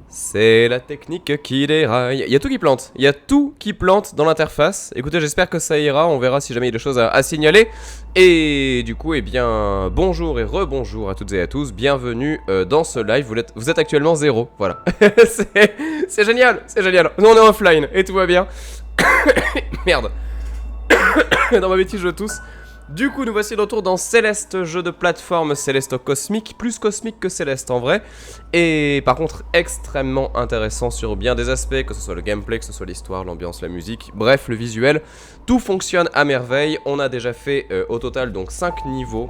C'est la technique qui déraille. Il y a tout qui plante. Il y a tout qui plante dans l'interface. Écoutez, j'espère que ça ira. On verra si jamais il y a des choses à signaler. Et du coup, eh bien, bonjour et rebonjour à toutes et à tous. Bienvenue dans ce live. Vous êtes actuellement 0. Voilà. c'est génial. C'est génial. Nous, on est offline et tout va bien. Merde. Dans ma bêtise, je tousse. Du coup, nous voici de retour dans Céleste, jeu de plateforme Céleste cosmique, plus cosmique que Céleste en vrai, et par contre extrêmement intéressant sur bien des aspects, que ce soit le gameplay, que ce soit l'histoire, l'ambiance, la musique, bref, le visuel, tout fonctionne à merveille. On a déjà fait au total donc 5 niveaux.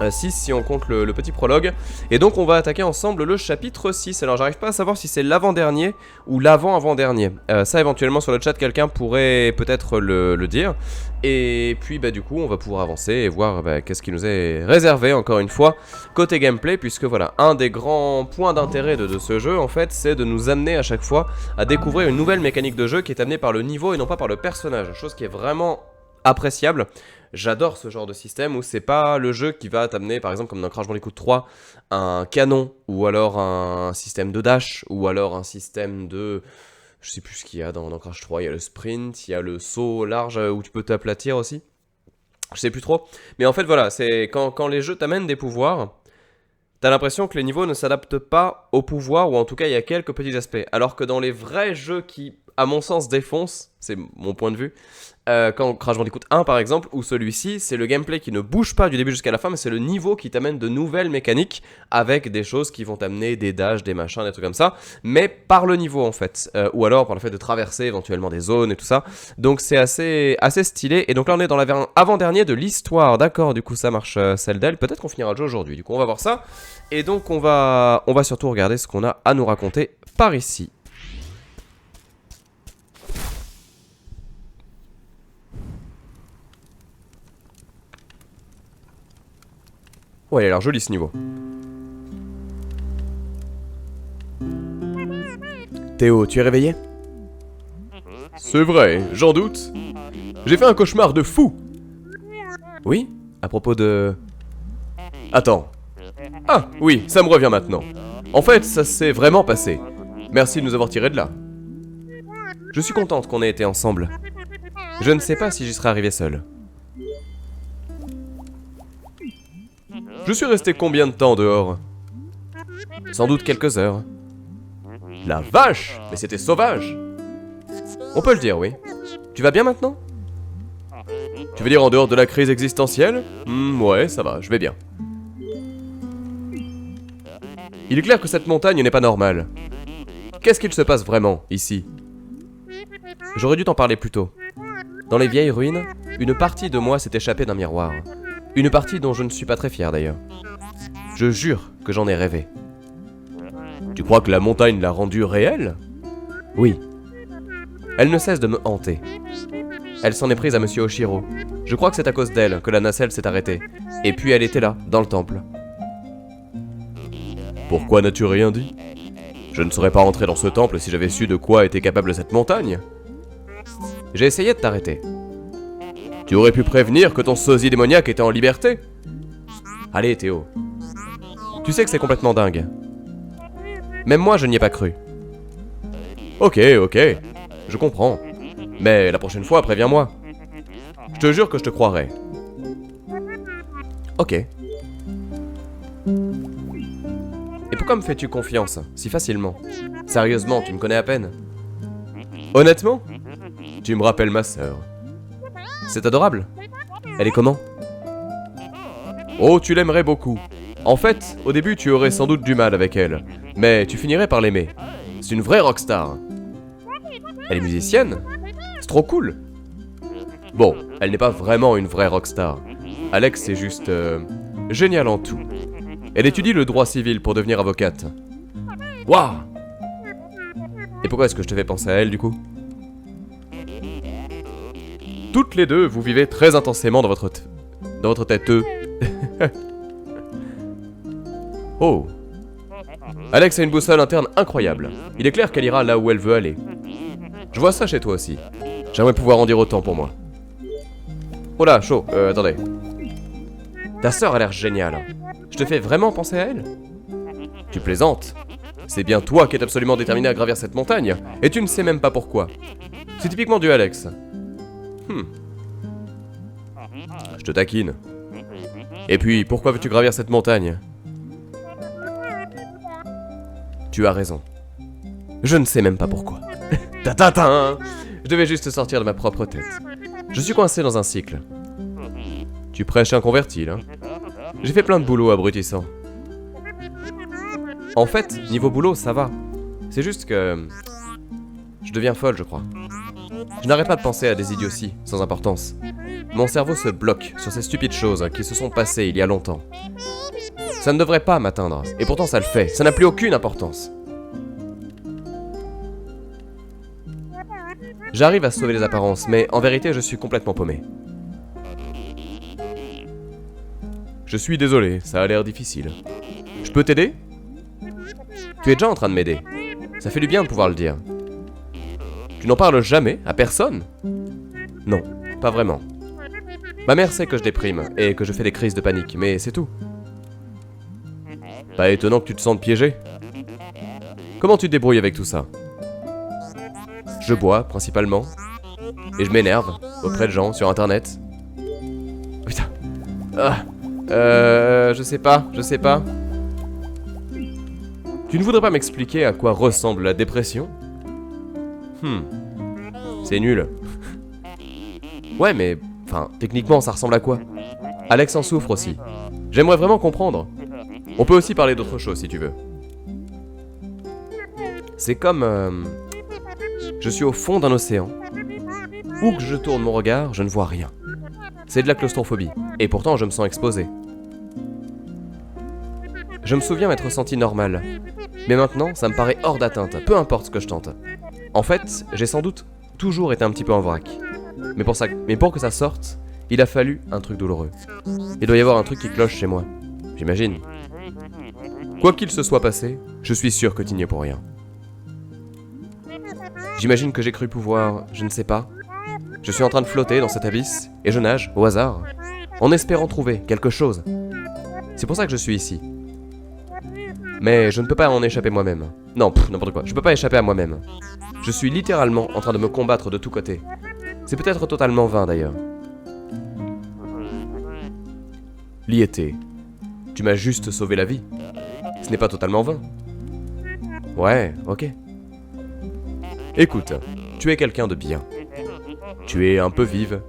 6 si on compte le petit prologue. Et donc on va attaquer ensemble le chapitre 6. Alors j'arrive pas à savoir si c'est l'avant-dernier ou l'avant-avant-dernier. Ça éventuellement sur le chat quelqu'un pourrait peut-être le dire. Et puis bah du coup on va pouvoir avancer et voir qu'est-ce qui nous est réservé encore une fois côté gameplay. Puisque voilà, un des grands points d'intérêt de ce jeu en fait, c'est de nous amener à chaque fois à découvrir une nouvelle mécanique de jeu qui est amenée par le niveau et non pas par le personnage. Chose qui est vraiment appréciable. J'adore ce genre de système où c'est pas le jeu qui va t'amener, par exemple comme dans Crash Bandicoot 3, un canon, ou alors un système de dash, ou alors un système de... Je sais plus ce qu'il y a dans Crash 3, il y a le sprint, il y a le saut large où tu peux t'aplatir aussi. Je sais plus trop. Mais en fait voilà, c'est quand les jeux t'amènent des pouvoirs, t'as l'impression que les niveaux ne s'adaptent pas aux pouvoirs, ou en tout cas il y a quelques petits aspects. Alors que dans les vrais jeux qui, à mon sens, défoncent, c'est mon point de vue, quand Crash Bandicoot 1 par exemple, ou celui-ci, c'est le gameplay qui ne bouge pas du début jusqu'à la fin, mais c'est le niveau qui t'amène de nouvelles mécaniques, avec des choses qui vont t'amener des dashs, des machins, des trucs comme ça, mais par le niveau en fait, ou alors par le fait de traverser éventuellement des zones et tout ça, donc c'est assez stylé. Et donc là on est dans l'avant-dernier de l'histoire, d'accord, du coup ça marche celle d'elle, peut-être qu'on finira le jeu aujourd'hui, du coup on va voir ça, et donc on va surtout regarder ce qu'on a à nous raconter par ici. Ouais, il a l'air joli ce niveau. Théo, tu es réveillé? C'est vrai, j'en doute. J'ai fait un cauchemar de fou. Oui? À propos de... Attends. Ah, oui, ça me revient maintenant. En fait, ça s'est vraiment passé. Merci de nous avoir tirés de là. Je suis contente qu'on ait été ensemble. Je ne sais pas si j'y serais arrivé seul. Je suis resté combien de temps dehors? Sans doute quelques heures. La vache! Mais c'était sauvage! On peut le dire, oui. Tu vas bien maintenant? Tu veux dire en dehors de la crise existentielle? Ouais, ça va, je vais bien. Il est clair que cette montagne n'est pas normale. Qu'est-ce qu'il se passe vraiment, ici? J'aurais dû t'en parler plus tôt. Dans les vieilles ruines, une partie de moi s'est échappée d'un miroir. Une partie dont je ne suis pas très fier d'ailleurs. Je jure que j'en ai rêvé. Tu crois que la montagne l'a rendue réelle? Oui. Elle ne cesse de me hanter. Elle s'en est prise à Monsieur Oshiro. Je crois que c'est à cause d'elle que la nacelle s'est arrêtée. Et puis elle était là, dans le temple. Pourquoi n'as-tu rien dit? Je ne serais pas rentré dans ce temple si j'avais su de quoi était capable cette montagne. J'ai essayé de t'arrêter. Tu aurais pu prévenir que ton sosie démoniaque était en liberté. Allez Théo. Tu sais que c'est complètement dingue. Même moi je n'y ai pas cru. Ok, je comprends. Mais la prochaine fois préviens-moi. Je te jure que je te croirai. Ok. Et pourquoi me fais-tu confiance si facilement? Sérieusement, tu me connais à peine. Honnêtement, tu me rappelles ma sœur. C'est adorable. Elle est comment? Oh, tu l'aimerais beaucoup. En fait, au début, tu aurais sans doute du mal avec elle. Mais tu finirais par l'aimer. C'est une vraie rockstar. Elle est musicienne? C'est trop cool. Bon, elle n'est pas vraiment une vraie rockstar. Alex est juste... génial en tout. Elle étudie le droit civil pour devenir avocate. Waouh! Et pourquoi est-ce que je te fais penser à elle, du coup? Toutes les deux, vous vivez très intensément dans votre tête. Oh. Alex a une boussole interne incroyable. Il est clair qu'elle ira là où elle veut aller. Je vois ça chez toi aussi. J'aimerais pouvoir en dire autant pour moi. Oh là, chaud. Attendez. Ta sœur a l'air géniale. Je te fais vraiment penser à elle? Tu plaisantes. C'est bien toi qui es absolument déterminé à gravir cette montagne, et tu ne sais même pas pourquoi. C'est typiquement du Alex. Je te taquine. Et puis, pourquoi veux-tu gravir cette montagne? Tu as raison. Je ne sais même pas pourquoi. Tatatin! Je devais juste sortir de ma propre tête. Je suis coincé dans un cycle. Tu prêches un converti, là. J'ai fait plein de boulot abrutissant. En fait, niveau boulot, ça va. C'est juste que... je deviens folle, je crois. Je n'arrête pas de penser à des idioties, sans importance. Mon cerveau se bloque sur ces stupides choses qui se sont passées il y a longtemps. Ça ne devrait pas m'atteindre, et pourtant ça le fait. Ça n'a plus aucune importance. J'arrive à sauver les apparences, mais en vérité, je suis complètement paumé. Je suis désolé, ça a l'air difficile. Je peux t'aider? Tu es déjà en train de m'aider. Ça fait du bien de pouvoir le dire. Tu n'en parles jamais à personne? Non, pas vraiment. Ma mère sait que je déprime et que je fais des crises de panique, mais c'est tout. Pas étonnant que tu te sentes piégé. Comment tu te débrouilles avec tout ça? Je bois, principalement. Et je m'énerve auprès de gens sur internet. Oh, putain. Je sais pas. Tu ne voudrais pas m'expliquer à quoi ressemble la dépression? C'est nul. Ouais, mais... enfin, techniquement, ça ressemble à quoi? Alex en souffre aussi. J'aimerais vraiment comprendre. On peut aussi parler d'autre chose, si tu veux. C'est comme... je suis au fond d'un océan. Où que je tourne mon regard, je ne vois rien. C'est de la claustrophobie. Et pourtant, je me sens exposé. Je me souviens m'être senti normal. Mais maintenant, ça me paraît hors d'atteinte, peu importe ce que je tente. En fait, j'ai sans doute toujours été un petit peu en vrac. Mais pour que ça sorte, il a fallu un truc douloureux. Il doit y avoir un truc qui cloche chez moi. J'imagine. Quoi qu'il se soit passé, je suis sûr que tu n'y es pour rien. J'imagine que j'ai cru pouvoir, je ne sais pas. Je suis en train de flotter dans cet abysse, et je nage, au hasard, en espérant trouver quelque chose. C'est pour ça que je suis ici. Mais je ne peux pas en échapper moi-même. Non, n'importe quoi, je peux pas échapper à moi-même. Je suis littéralement en train de me combattre de tous côtés. C'est peut-être totalement vain d'ailleurs. Liété, tu m'as juste sauvé la vie. Ce n'est pas totalement vain. Ouais, ok. Écoute, tu es quelqu'un de bien. Tu es un peu vive,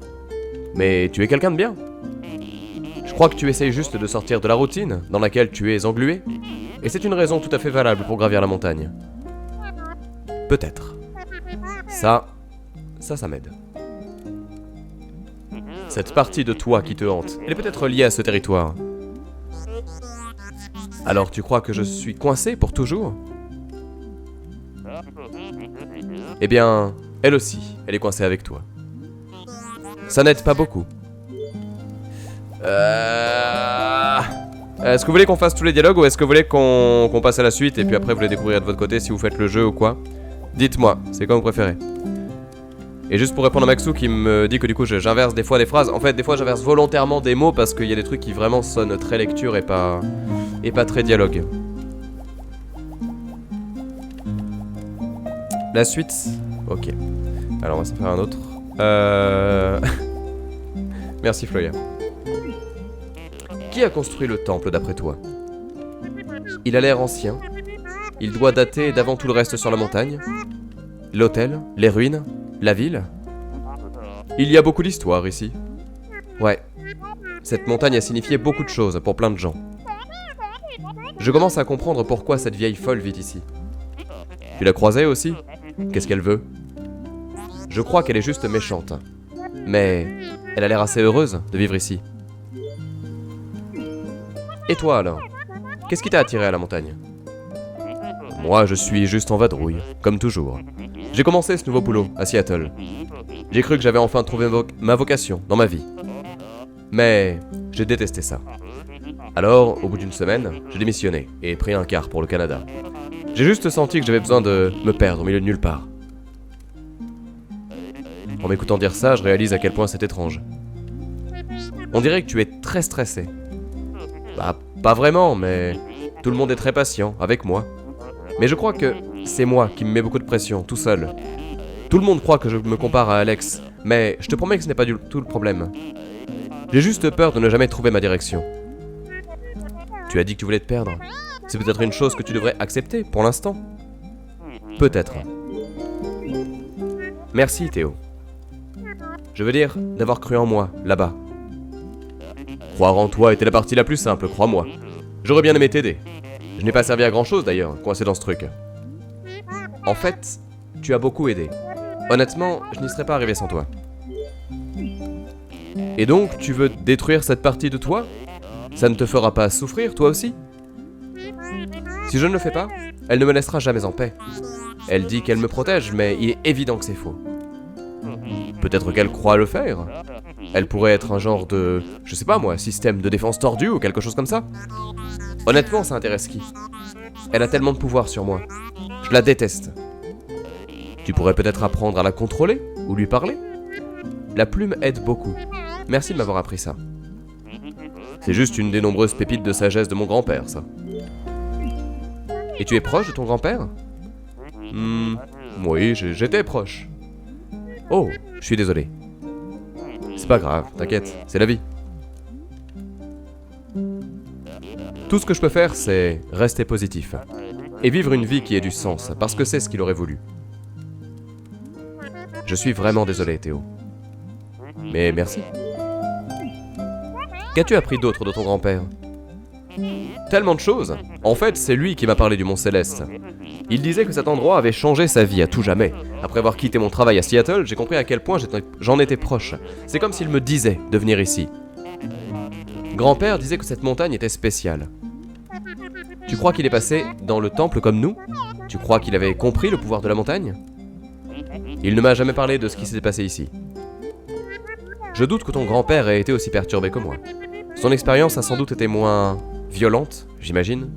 mais tu es quelqu'un de bien. Je crois que tu essayes juste de sortir de la routine dans laquelle tu es englué, et c'est une raison tout à fait valable pour gravir la montagne. Peut-être. Ça m'aide. Cette partie de toi qui te hante, elle est peut-être liée à ce territoire. Alors tu crois que je suis coincé pour toujours? Eh bien, elle aussi, elle est coincée avec toi. Ça n'aide pas beaucoup. Est-ce que vous voulez qu'on fasse tous les dialogues ou est-ce que vous voulez qu'on passe à la suite et puis après vous les découvrirez de votre côté si vous faites le jeu ou quoi? Dites-moi, c'est quoi vous préférez? Et juste pour répondre à Maxou qui me dit que du coup j'inverse des fois des phrases. En fait, des fois j'inverse volontairement des mots parce qu'il y a des trucs qui vraiment sonnent très lecture et pas très dialogue. La suite? Ok. Alors on va s'en faire un autre. Merci Floya. Qui a construit le temple d'après toi? Il a l'air ancien. Il doit dater d'avant tout le reste sur la montagne. L'hôtel, les ruines, la ville. Il y a beaucoup d'histoires ici. Ouais. Cette montagne a signifié beaucoup de choses pour plein de gens. Je commence à comprendre pourquoi cette vieille folle vit ici. Tu l'as croisée aussi? Qu'est-ce qu'elle veut? Je crois qu'elle est juste méchante. Mais elle a l'air assez heureuse de vivre ici. Et toi alors? Qu'est-ce qui t'a attiré à la montagne? Moi, je suis juste en vadrouille, comme toujours. J'ai commencé ce nouveau boulot à Seattle. J'ai cru que j'avais enfin trouvé ma vocation dans ma vie. Mais j'ai détesté ça. Alors, au bout d'une semaine, j'ai démissionné et pris un car pour le Canada. J'ai juste senti que j'avais besoin de me perdre au milieu de nulle part. En m'écoutant dire ça, je réalise à quel point c'est étrange. On dirait que tu es très stressé. Bah, pas vraiment, mais tout le monde est très patient, avec moi. Mais je crois que c'est moi qui me mets beaucoup de pression, tout seul. Tout le monde croit que je me compare à Alex, mais je te promets que ce n'est pas du tout le problème. J'ai juste peur de ne jamais trouver ma direction. Tu as dit que tu voulais te perdre. C'est peut-être une chose que tu devrais accepter pour l'instant. Peut-être. Merci Théo. Je veux dire, d'avoir cru en moi, là-bas. Croire en toi était la partie la plus simple, crois-moi. J'aurais bien aimé t'aider. Je n'ai pas servi à grand chose d'ailleurs, coincé dans ce truc. En fait, tu as beaucoup aidé. Honnêtement, je n'y serais pas arrivé sans toi. Et donc, tu veux détruire cette partie de toi? Ça ne te fera pas souffrir, toi aussi? Si je ne le fais pas, elle ne me laissera jamais en paix. Elle dit qu'elle me protège, mais il est évident que c'est faux. Peut-être qu'elle croit le faire. Elle pourrait être un genre de, je sais pas moi, système de défense tordu ou quelque chose comme ça. Honnêtement, ça intéresse qui? Elle a tellement de pouvoir sur moi. Je la déteste. Tu pourrais peut-être apprendre à la contrôler ou lui parler? La plume aide beaucoup. Merci de m'avoir appris ça. C'est juste une des nombreuses pépites de sagesse de mon grand-père, ça. Et tu es proche de ton grand-père? Oui, j'étais proche. Oh, je suis désolé. C'est pas grave, t'inquiète, c'est la vie. Tout ce que je peux faire, c'est rester positif. Et vivre une vie qui ait du sens, parce que c'est ce qu'il aurait voulu. Je suis vraiment désolé, Théo. Mais merci. Qu'as-tu appris d'autre de ton grand-père? Tellement de choses. En fait, c'est lui qui m'a parlé du Mont Céleste. Il disait que cet endroit avait changé sa vie à tout jamais. Après avoir quitté mon travail à Seattle, j'ai compris à quel point j'en étais proche. C'est comme s'il me disait de venir ici. Grand-père disait que cette montagne était spéciale. Tu crois qu'il est passé dans le temple comme nous? Tu crois qu'il avait compris le pouvoir de la montagne? Il ne m'a jamais parlé de ce qui s'est passé ici. Je doute que ton grand-père ait été aussi perturbé que moi. Son expérience a sans doute été moins violente, j'imagine.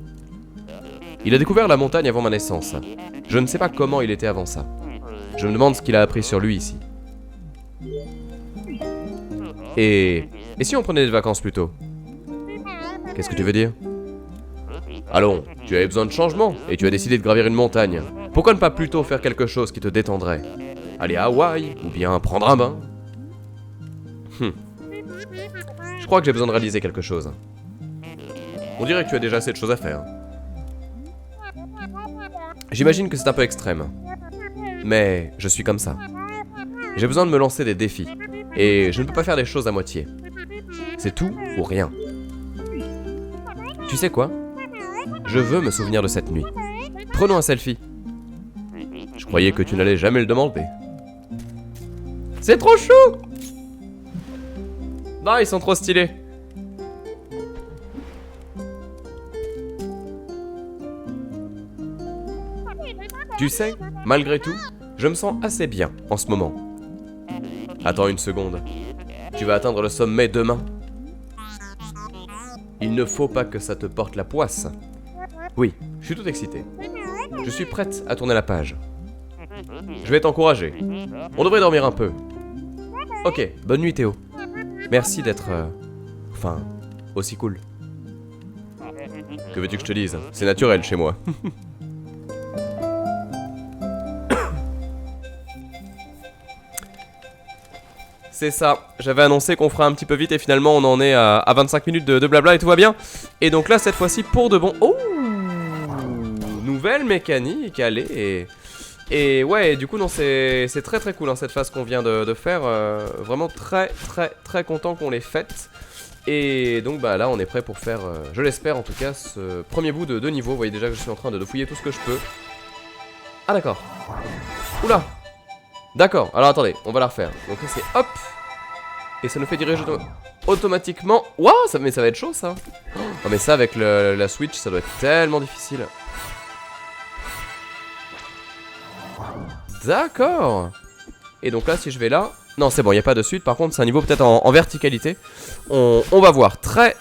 Il a découvert la montagne avant ma naissance. Je ne sais pas comment il était avant ça. Je me demande ce qu'il a appris sur lui ici. Et si on prenait des vacances plus tôt? Qu'est-ce que tu veux dire? Allons, tu avais besoin de changement et tu as décidé de gravir une montagne. Pourquoi ne pas plutôt faire quelque chose qui te détendrait? Aller à Hawaï ou bien prendre un bain? Je crois que j'ai besoin de réaliser quelque chose. On dirait que tu as déjà assez de choses à faire. J'imagine que c'est un peu extrême. Mais je suis comme ça. J'ai besoin de me lancer des défis. Et je ne peux pas faire les choses à moitié. C'est tout ou rien. Tu sais quoi? Je veux me souvenir de cette nuit. Prenons un selfie. Je croyais que tu n'allais jamais le demander. C'est trop chou! Non, ils sont trop stylés. Tu sais, malgré tout, je me sens assez bien en ce moment. Attends une seconde. Tu vas atteindre le sommet demain. Il ne faut pas que ça te porte la poisse. Oui, je suis tout excité. Je suis prête à tourner la page. Je vais t'encourager. On devrait dormir un peu. Ok, bonne nuit Théo. Merci d'être... enfin, aussi cool. Que veux-tu que je te dise? C'est naturel chez moi. C'est ça, j'avais annoncé qu'on ferait un petit peu vite et finalement on en est à 25 minutes de blabla et tout va bien. Et donc là cette fois-ci pour de bon... Oh, nouvelle mécanique, allez. Et ouais, du coup non c'est très très cool hein, cette phase qu'on vient de faire. Vraiment très content qu'on l'ait faite. Et donc bah là on est prêt pour faire, je l'espère en tout cas, ce premier bout de niveau. Vous voyez déjà que je suis en train de fouiller tout ce que je peux. Ah d'accord. Oula. D'accord, alors attendez, on va la refaire. Donc là c'est hop. Et ça nous fait diriger automatiquement. Waouh, mais ça va être chaud ça. Oh mais ça avec la Switch ça doit être tellement difficile. D'accord. Et donc là si je vais là. Non c'est bon, il n'y a pas de suite. Par contre c'est un niveau peut-être en verticalité. On va voir. Très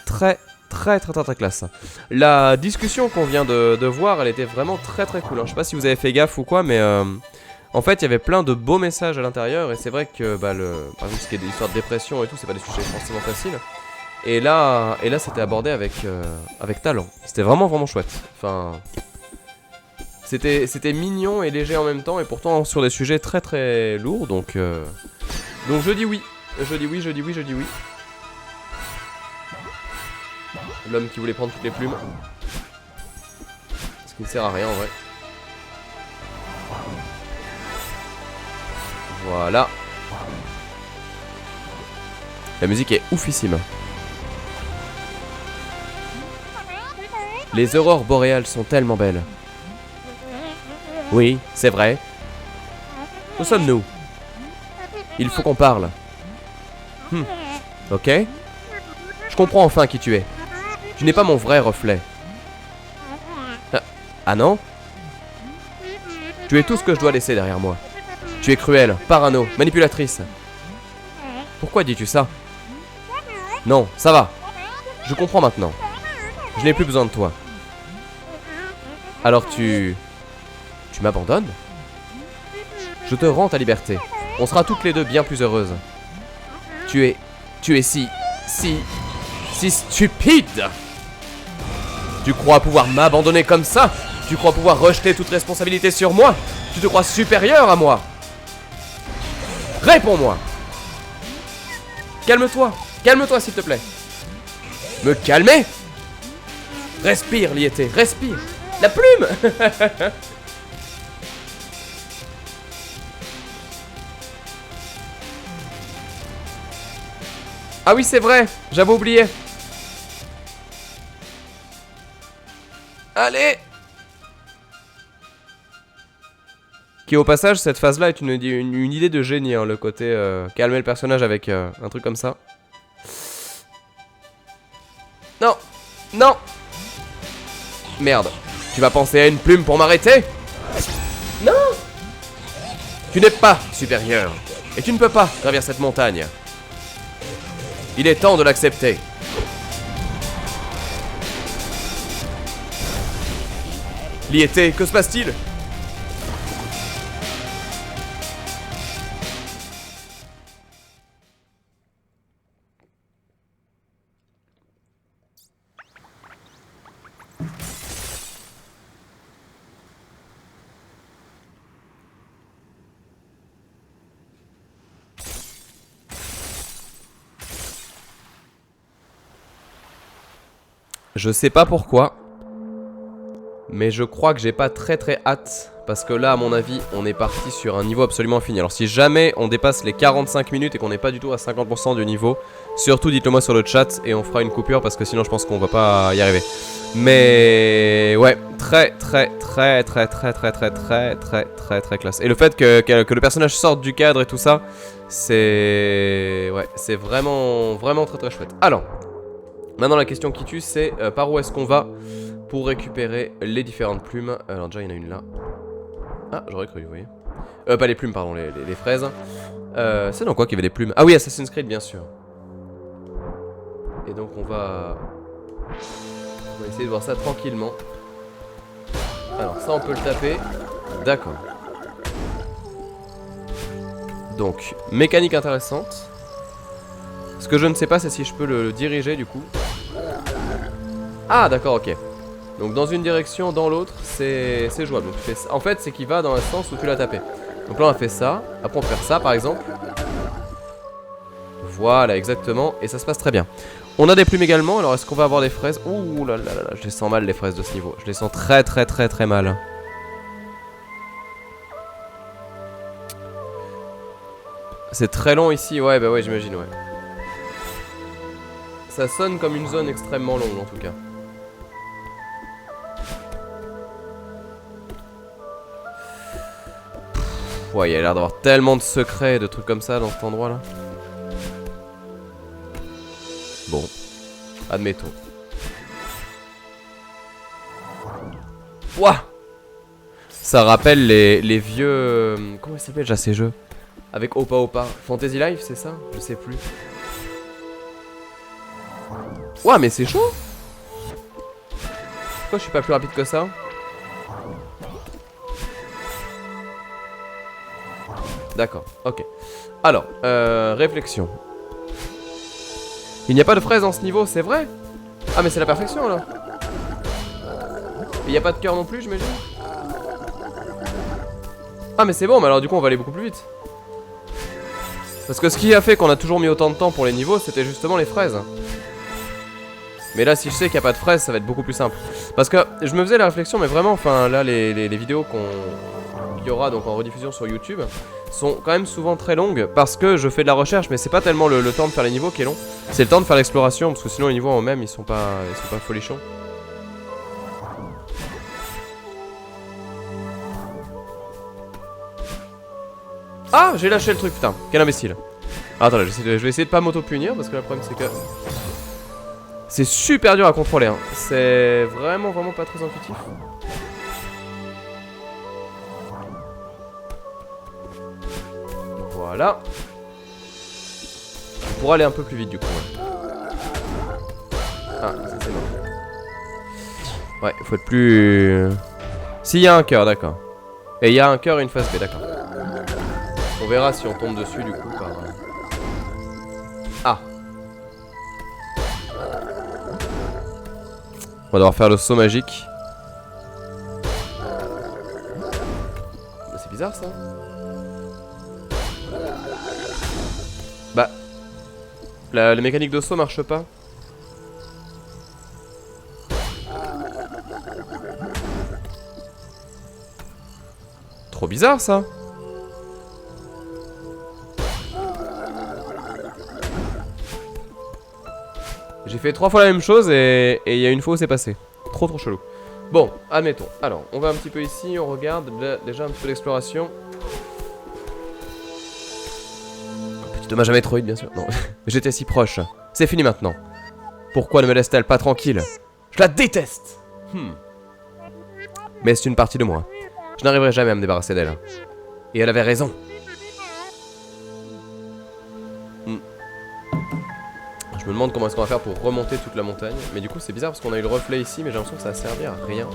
classe. La discussion qu'on vient de voir, elle était vraiment très cool hein. Je sais pas si vous avez fait gaffe ou quoi, mais en fait il y avait plein de beaux messages à l'intérieur. Et c'est vrai que bah, par exemple ce qui est l'histoire de dépression et tout, c'est pas des sujets forcément faciles. Et là c'était abordé avec talent. C'était vraiment chouette. Enfin, C'était mignon et léger en même temps, et pourtant sur des sujets très très lourds, donc je dis oui. Je dis oui. L'homme qui voulait prendre toutes les plumes. Ce qui ne sert à rien en vrai. Voilà. La musique est oufissime. Les aurores boréales sont tellement belles. Oui, c'est vrai. Où sommes-nous? Il faut qu'on parle. Ok. Je comprends enfin qui tu es. Tu n'es pas mon vrai reflet. Ah non? Tu es tout ce que je dois laisser derrière moi. Tu es cruelle, parano, manipulatrice. Pourquoi dis-tu ça? Non, ça va. Je comprends maintenant. Je n'ai plus besoin de toi. Alors tu m'abandonnes? Je te rends ta liberté. On sera toutes les deux bien plus heureuses. Tu es si stupide! Tu crois pouvoir m'abandonner comme ça? Tu crois pouvoir rejeter toute responsabilité sur moi? Tu te crois supérieur à moi? Réponds-moi! Calme-toi! Calme-toi s'il te plaît! Me calmer? Respire, Liété, respire! La plume! Ah oui, c'est vrai, j'avais oublié. Allez! Qui au passage, cette phase-là est une idée de génie, hein, le côté calmer le personnage avec un truc comme ça. Non! Non! Merde. Tu vas penser à une plume pour m'arrêter? Non! Tu n'es pas supérieur. Et tu ne peux pas gravir cette montagne. Il est temps de l'accepter. Liété, que se passe-t-il? Je sais pas pourquoi, mais je crois que j'ai pas très hâte, parce que là à mon avis on est parti sur un niveau absolument infini. Alors si jamais on dépasse les 45 minutes et qu'on n'est pas du tout à 50% du niveau, surtout dites-le moi sur le chat et on fera une coupure parce que sinon je pense qu'on va pas y arriver. Mais ouais, très classe. Et le fait que le personnage sorte du cadre et tout ça, c'est vraiment très chouette. Alors, maintenant la question qui tue c'est par où est-ce qu'on va pour récupérer les différentes plumes. Alors déjà il y en a une là. Ah j'aurais cru, vous voyez. Pas les plumes pardon, les fraises. C'est dans quoi qu'il y avait des plumes? Ah oui, Assassin's Creed bien sûr. Et donc on va essayer de voir ça tranquillement. Alors ça on peut le taper. D'accord. Donc mécanique intéressante. Ce que je ne sais pas c'est si je peux le diriger du coup. Ah d'accord, ok. Donc dans une direction, dans l'autre, c'est jouable. Donc, tu fais ça. En fait, c'est qu'il va dans le sens où tu l'as tapé. Donc là, on a fait ça. Après, on peut faire ça, par exemple. Voilà, exactement. Et ça se passe très bien. On a des plumes également. Alors, est-ce qu'on va avoir des fraises? Ouh là là là, je les sens mal, les fraises de ce niveau. Je les sens très mal. C'est très long ici. Ouais, bah ouais, j'imagine, ouais. Ça sonne comme une zone extrêmement longue, en tout cas. Ouais, il y a l'air d'avoir tellement de secrets et de trucs comme ça dans cet endroit là. Bon, admettons. Ouah! Ça rappelle les vieux... comment ils s'appellent déjà ces jeux? Avec Opa Opa. Fantasy Life, c'est ça? Je sais plus. Ouah, mais c'est chaud! Pourquoi je suis pas plus rapide que ça? D'accord, ok. Alors, réflexion. Il n'y a pas de fraises dans ce niveau, c'est vrai? Ah mais c'est la perfection là. Il n'y a pas de cœur non plus, j'imagine? Ah mais c'est bon, mais alors du coup on va aller beaucoup plus vite. Parce que ce qui a fait qu'on a toujours mis autant de temps pour les niveaux, c'était justement les fraises. Mais là, si je sais qu'il n'y a pas de fraises, ça va être beaucoup plus simple. Parce que je me faisais la réflexion, mais vraiment, enfin là, les vidéos qu'il y aura donc en rediffusion sur YouTube sont quand même souvent très longues parce que je fais de la recherche, mais c'est pas tellement le temps de faire les niveaux qui est long, c'est le temps de faire l'exploration, parce que sinon les niveaux en eux-mêmes ils sont pas folichons. Ah, j'ai lâché le truc, putain, quel imbécile. Ah, attendez, je vais essayer de pas m'auto-punir parce que le problème c'est que c'est super dur à contrôler, hein. C'est vraiment pas très intuitif. Voilà. On pourra aller un peu plus vite du coup. Ouais. Ah, ça c'est bon. Ouais, il faut être plus... S'il y a un cœur, d'accord. Et il y a un cœur et une phase B, d'accord. On verra si on tombe dessus du coup par... Ah. On va devoir faire le saut magique. C'est bizarre ça. Bah, la mécanique de saut marche pas. Trop bizarre ça. J'ai fait 3 fois la même chose et il y a une fois où c'est passé. Trop chelou. Bon, admettons. Alors, on va un petit peu ici, on regarde déjà un petit peu d'exploration. Petit dommage à Metroid, bien sûr. Non, j'étais si proche. C'est fini maintenant. Pourquoi ne me laisse-t-elle pas tranquille? Je la déteste. Mais c'est une partie de moi. Je n'arriverai jamais à me débarrasser d'elle. Et elle avait raison. Je me demande comment est-ce qu'on va faire pour remonter toute la montagne. Mais du coup c'est bizarre parce qu'on a eu le reflet ici, mais j'ai l'impression que ça a servi à rien.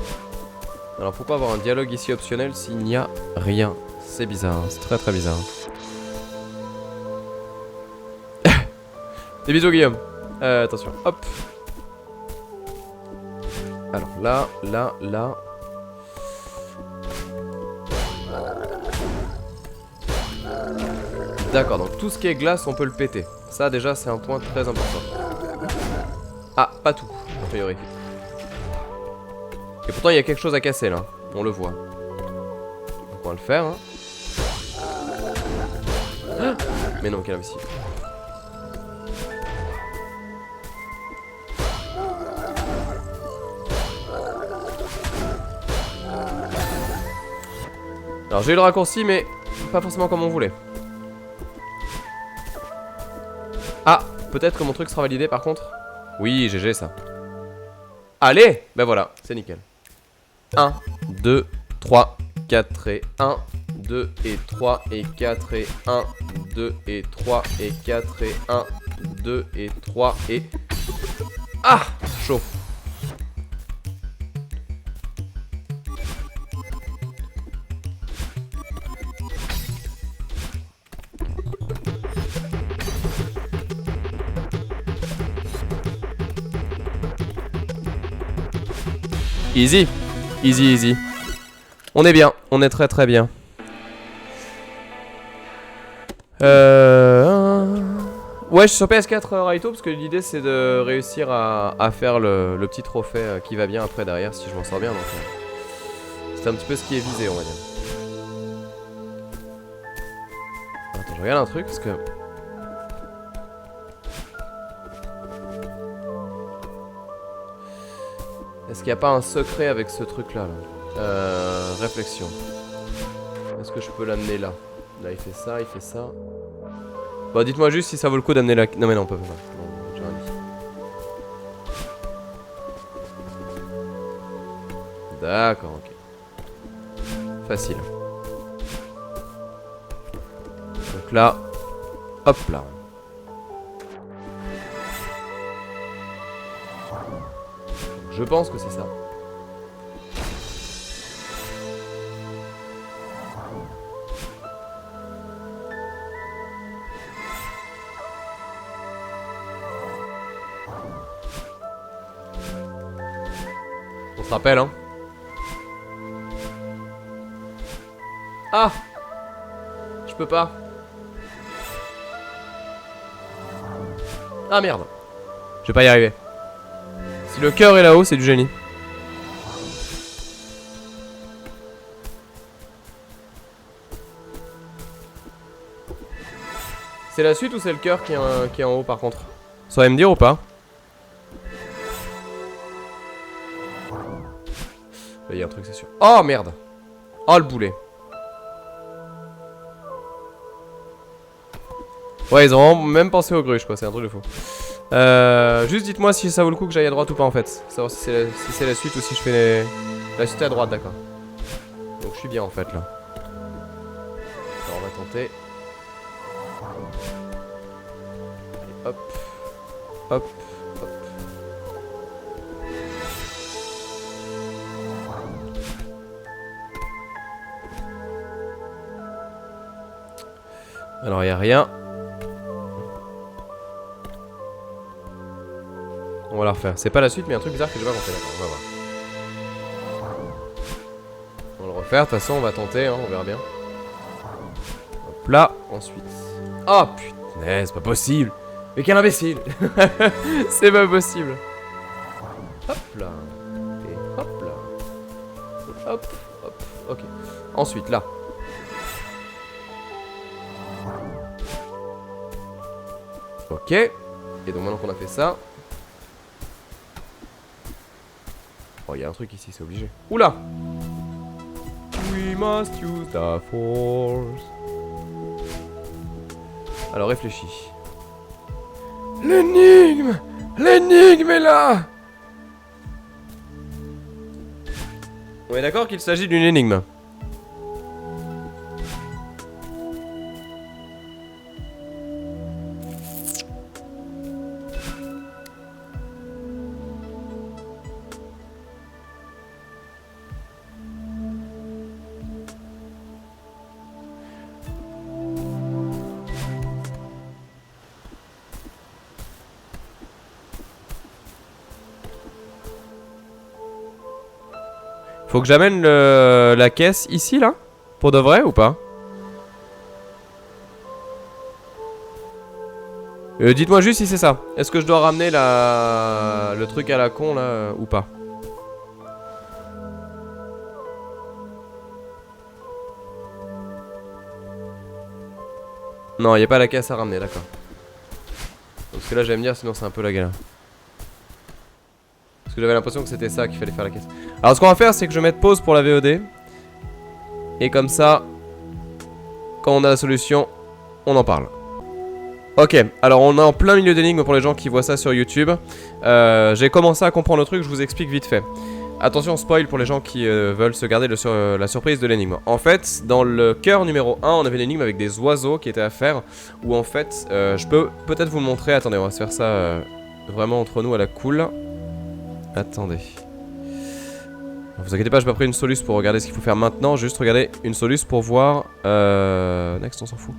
Alors faut pas avoir un dialogue ici optionnel s'il n'y a rien. C'est bizarre, c'est très bizarre. Des bisous Guillaume. Attention, hop. Alors là. D'accord, donc tout ce qui est glace on peut le péter. Ça déjà c'est un point très important. Ah, pas tout, a priori. Et pourtant il y a quelque chose à casser là, on le voit. Donc on va le faire hein. Ah, mais non, quel imbécile. Alors j'ai eu le raccourci mais pas forcément comme on voulait. Ah, peut-être que mon truc sera validé par contre. Oui, GG ça. Allez, ben voilà, c'est nickel. 1, 2, 3, 4 et 1, 2 et 3 et 4 et 1, 2 et 3 et 4 et 1, 2 et 3 et... Ah, chaud. Easy, easy. On est bien, on est très bien. Ouais, je suis sur PS4 Raito parce que l'idée c'est de réussir à faire le petit trophée qui va bien après derrière si je m'en sors bien. Donc c'est un petit peu ce qui est visé, on va dire. Attends, je regarde un truc parce que... Est-ce qu'il n'y a pas un secret avec ce truc là, réflexion. Est-ce que je peux l'amener là? Là il fait ça, il fait ça. Bon dites-moi juste si ça vaut le coup d'amener la... Non mais non on peut pas. Bon, j'ai rien dit. D'accord, ok. Facile. Donc là, hop là. Je pense que c'est ça. On se rappelle, hein. Ah, Je peux pas. Ah merde. Je vais pas y arriver. Si le cœur est là-haut, c'est du génie. C'est la suite ou c'est le cœur qui est en haut par contre? Ça va me dire ou pas? Il y a un truc c'est sûr. Oh merde. Oh le boulet. Ouais ils ont même pensé aux gruges quoi, c'est un truc de fou. Juste dites-moi si ça vaut le coup que j'aille à droite ou pas en fait. Savoir si c'est la suite ou si je fais la suite à droite, d'accord. Donc je suis bien en fait là. Alors on va tenter. Hop. Hop. Hop. Alors il n'y a rien. On va la refaire. C'est pas la suite mais un truc bizarre que j'ai pas compris. D'accord, on va voir. On va le refaire. De toute façon on va tenter, hein, on verra bien. Hop là. Ensuite. Oh putain, c'est pas possible. Mais quel imbécile. C'est pas possible. Hop là. Et hop là. Hop, hop. Ok. Ensuite, là. Ok. Et donc maintenant qu'on a fait ça. Oh, il y a un truc ici, c'est obligé. Oula. We must use the force. Alors réfléchis. L'énigme! L'énigme est là! On est d'accord qu'il s'agit d'une énigme. Faut que j'amène la caisse ici, là? Pour de vrai ou pas? Dites-moi juste si c'est ça. Est-ce que je dois ramener le truc à la con, là, ou pas? Non, il n'y a pas la caisse à ramener, d'accord. Parce que là, j'allais me dire, sinon c'est un peu la galère. Parce que j'avais l'impression que c'était ça qu'il fallait faire la caisse. Alors ce qu'on va faire c'est que je vais mettre pause pour la VOD. Et comme ça, quand on a la solution, on en parle. Ok, alors on est en plein milieu d'énigmes pour les gens qui voient ça sur YouTube. J'ai commencé à comprendre le truc, je vous explique vite fait. Attention spoil pour les gens qui veulent se garder la surprise de l'énigme. En fait, dans le cœur numéro 1, on avait l'énigme avec des oiseaux qui étaient à faire. Où en fait, je peux peut-être vous le montrer. Attendez, on va se faire ça vraiment entre nous à la cool. Attendez. Ne vous inquiétez pas, j'ai pas pris une soluce pour regarder ce qu'il faut faire maintenant. Juste regarder une soluce pour voir. Next, on s'en fout.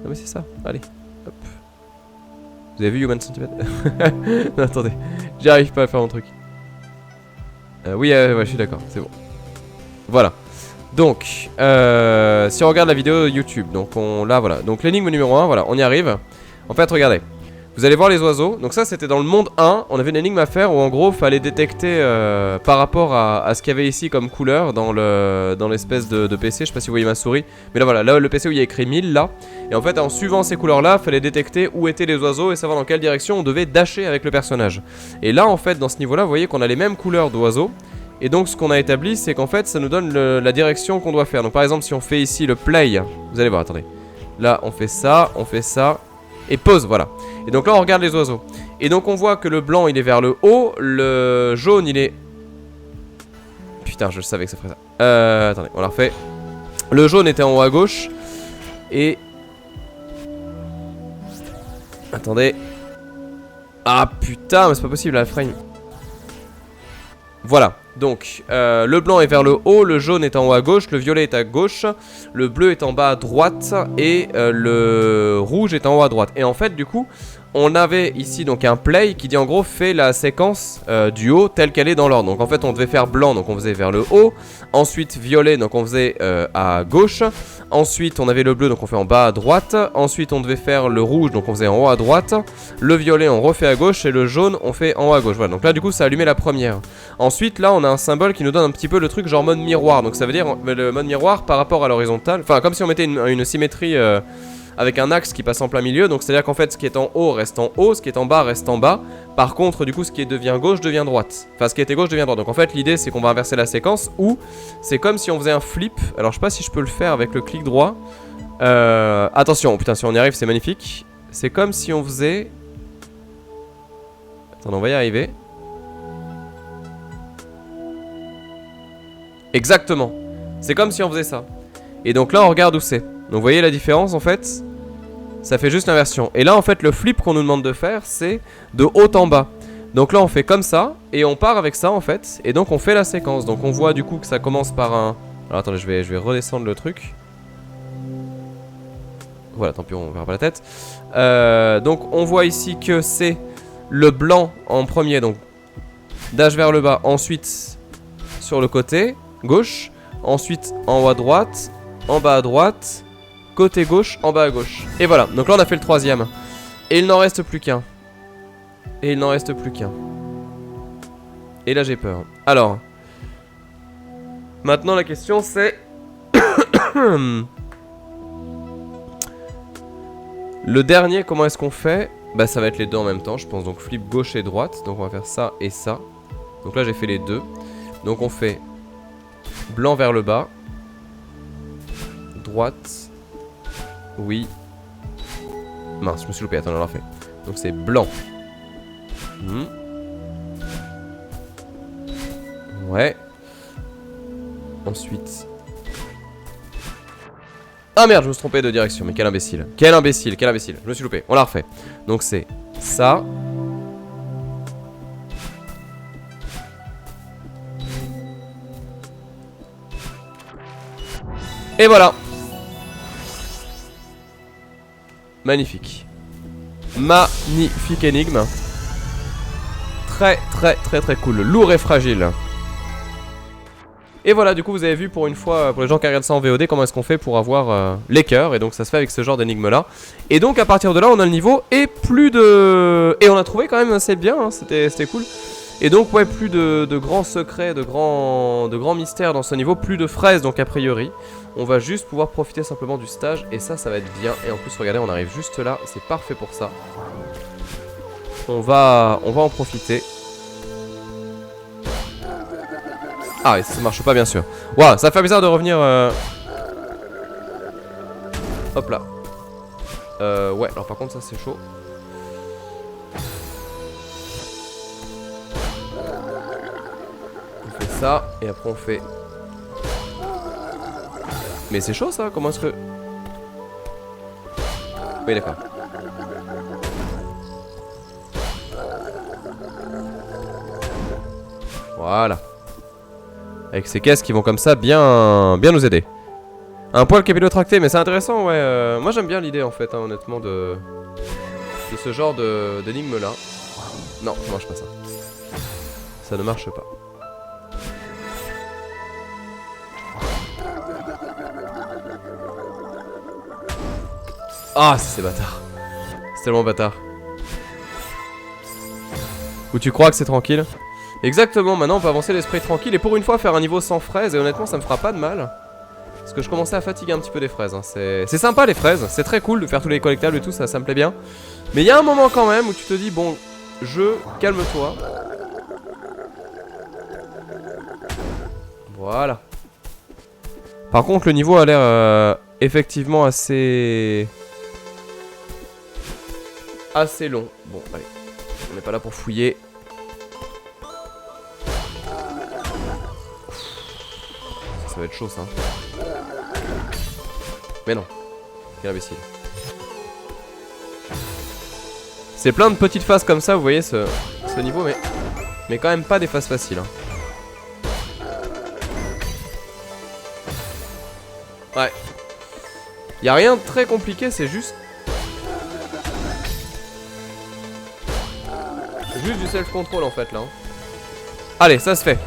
Non mais c'est ça, allez. Hop. Vous avez vu Human Centipede? Non, attendez, j'y arrive pas à faire mon truc. Oui, ouais, je suis d'accord, c'est bon. Voilà. Donc, si on regarde la vidéo YouTube, donc là, voilà. Donc l'énigme numéro 1, voilà, on y arrive. En fait, regardez. Vous allez voir les oiseaux. Donc ça c'était dans le monde 1. On avait une énigme à faire où en gros fallait détecter par rapport à ce qu'il y avait ici comme couleur dans l'espèce de PC. Je sais pas si vous voyez ma souris. Mais là voilà, là le PC où il y a écrit 1000 là. Et en fait en suivant ces couleurs là, fallait détecter où étaient les oiseaux et savoir dans quelle direction on devait dasher avec le personnage. Et là en fait dans ce niveau là, vous voyez qu'on a les mêmes couleurs d'oiseaux. Et donc ce qu'on a établi c'est qu'en fait ça nous donne la direction qu'on doit faire. Donc par exemple si on fait ici le play, vous allez voir, attendez. Là on fait ça. Et pause, voilà. Et donc là on regarde les oiseaux. Et donc on voit que le blanc il est vers le haut. Le jaune il est... Putain je savais que ça ferait ça. Attendez, on la refait. Le jaune était en haut à gauche. Et... Attendez. Ah putain mais c'est pas possible la frame. Voilà, donc le blanc est vers le haut, le jaune est en haut à gauche, le violet est à gauche, le bleu est en bas à droite et le rouge est en haut à droite. Et en fait du coup on avait ici donc un play qui dit en gros fait la séquence du haut telle qu'elle est dans l'ordre. Donc en fait on devait faire blanc, donc on faisait vers le haut. Ensuite violet, donc on faisait à gauche. Ensuite on avait le bleu, donc on fait en bas à droite. Ensuite on devait faire le rouge, donc on faisait en haut à droite. Le violet on refait à gauche et le jaune on fait en haut à gauche. Voilà, donc là du coup ça a allumé la première. Ensuite là on a un symbole qui nous donne un petit peu le truc genre mode miroir. Donc ça veut dire le mode miroir par rapport à l'horizontale. Enfin comme si on mettait une symétrie... avec un axe qui passe en plein milieu, donc c'est à dire qu'en fait ce qui est en haut reste en haut, ce qui est en bas reste en bas. Par contre du coup ce qui devient gauche devient droite. Enfin ce qui était gauche devient droite. Donc en fait l'idée c'est qu'on va inverser la séquence, ou c'est comme si on faisait un flip. Alors je sais pas si je peux le faire avec le clic droit. Attention, putain si on y arrive c'est magnifique. C'est comme si on faisait... Attends, on va y arriver. Exactement. C'est comme si on faisait ça. Et donc là on regarde où c'est. Donc vous voyez la différence en fait. Ça fait juste l'inversion. Et là en fait le flip qu'on nous demande de faire c'est de haut en bas. Donc là on fait comme ça et on part avec ça en fait. Et donc on fait la séquence. Donc on voit du coup que ça commence par un... Alors attendez je vais redescendre le truc. Voilà tant pis on verra pas la tête. Donc on voit ici que c'est le blanc en premier. Donc dash vers le bas. Ensuite sur le côté gauche. Ensuite en haut à droite. En bas à droite. Côté gauche, en bas à gauche. Et voilà, donc là on a fait le troisième. Et il n'en reste plus qu'un. Et il n'en reste plus qu'un. Et là j'ai peur. Alors. Maintenant la question c'est... Le dernier, comment est-ce qu'on fait? Bah ça va être les deux en même temps, je pense. Donc flip gauche et droite. Donc on va faire ça et ça. Donc là j'ai fait les deux. Donc on fait blanc vers le bas. Droite. Oui. Mince, je me suis loupé, attends, on l'a fait. Donc c'est blanc. Ouais. Ensuite. Ah merde, je me suis trompé de direction, mais quel imbécile. Quel imbécile, quel imbécile. Je me suis loupé, on l'a refait. Donc c'est ça. Et voilà. Magnifique. Magnifique énigme. Très très très très cool. Lourd et fragile. Et voilà, du coup vous avez vu pour une fois, pour les gens qui regardent ça en VOD, comment est-ce qu'on fait pour avoir les cœurs. Et donc ça se fait avec ce genre d'énigme là. Et donc à partir de là on a le niveau et plus de... Et on a trouvé quand même assez bien, hein, c'était cool. Et donc ouais, plus de grands secrets, de grands mystères dans ce niveau, plus de fraises donc a priori. On va juste pouvoir profiter simplement du stage et ça va être bien. Et en plus regardez, on arrive juste là, c'est parfait pour ça. On va en profiter. Ah et ça marche pas bien sûr. Waouh, ça fait bizarre de revenir Hop là. Ouais, alors par contre ça c'est chaud. On fait ça et après on fait... Mais c'est chaud ça, comment est-ce que... Oui d'accord. Voilà. Avec ces caisses qui vont comme ça bien nous aider. Un poil capillotracté, mais c'est intéressant, ouais. Moi j'aime bien l'idée en fait, hein, honnêtement, de ce genre d'énigme là. Non, ça marche pas ça. Ça ne marche pas. Ah, c'est bâtard. C'est tellement bâtard. Ou tu crois que c'est tranquille? Exactement, maintenant on peut avancer l'esprit tranquille et pour une fois faire un niveau sans fraises. Et honnêtement ça me fera pas de mal. Parce que je commençais à fatiguer un petit peu des fraises, hein. C'est sympa les fraises, c'est très cool de faire tous les collectables et tout, ça me plaît bien. Mais il y a un moment quand même où tu te dis bon, calme-toi. Voilà. Par contre le niveau a l'air effectivement assez long. Bon allez, on n'est pas là pour fouiller. Ça va être chaud ça. Mais non. Quel imbécile. C'est plein de petites phases comme ça, vous voyez ce niveau, mais quand même pas des phases faciles. Hein. Ouais. Y a rien de très compliqué, c'est juste... juste du self-control en fait là. Hein. Allez, ça se fait.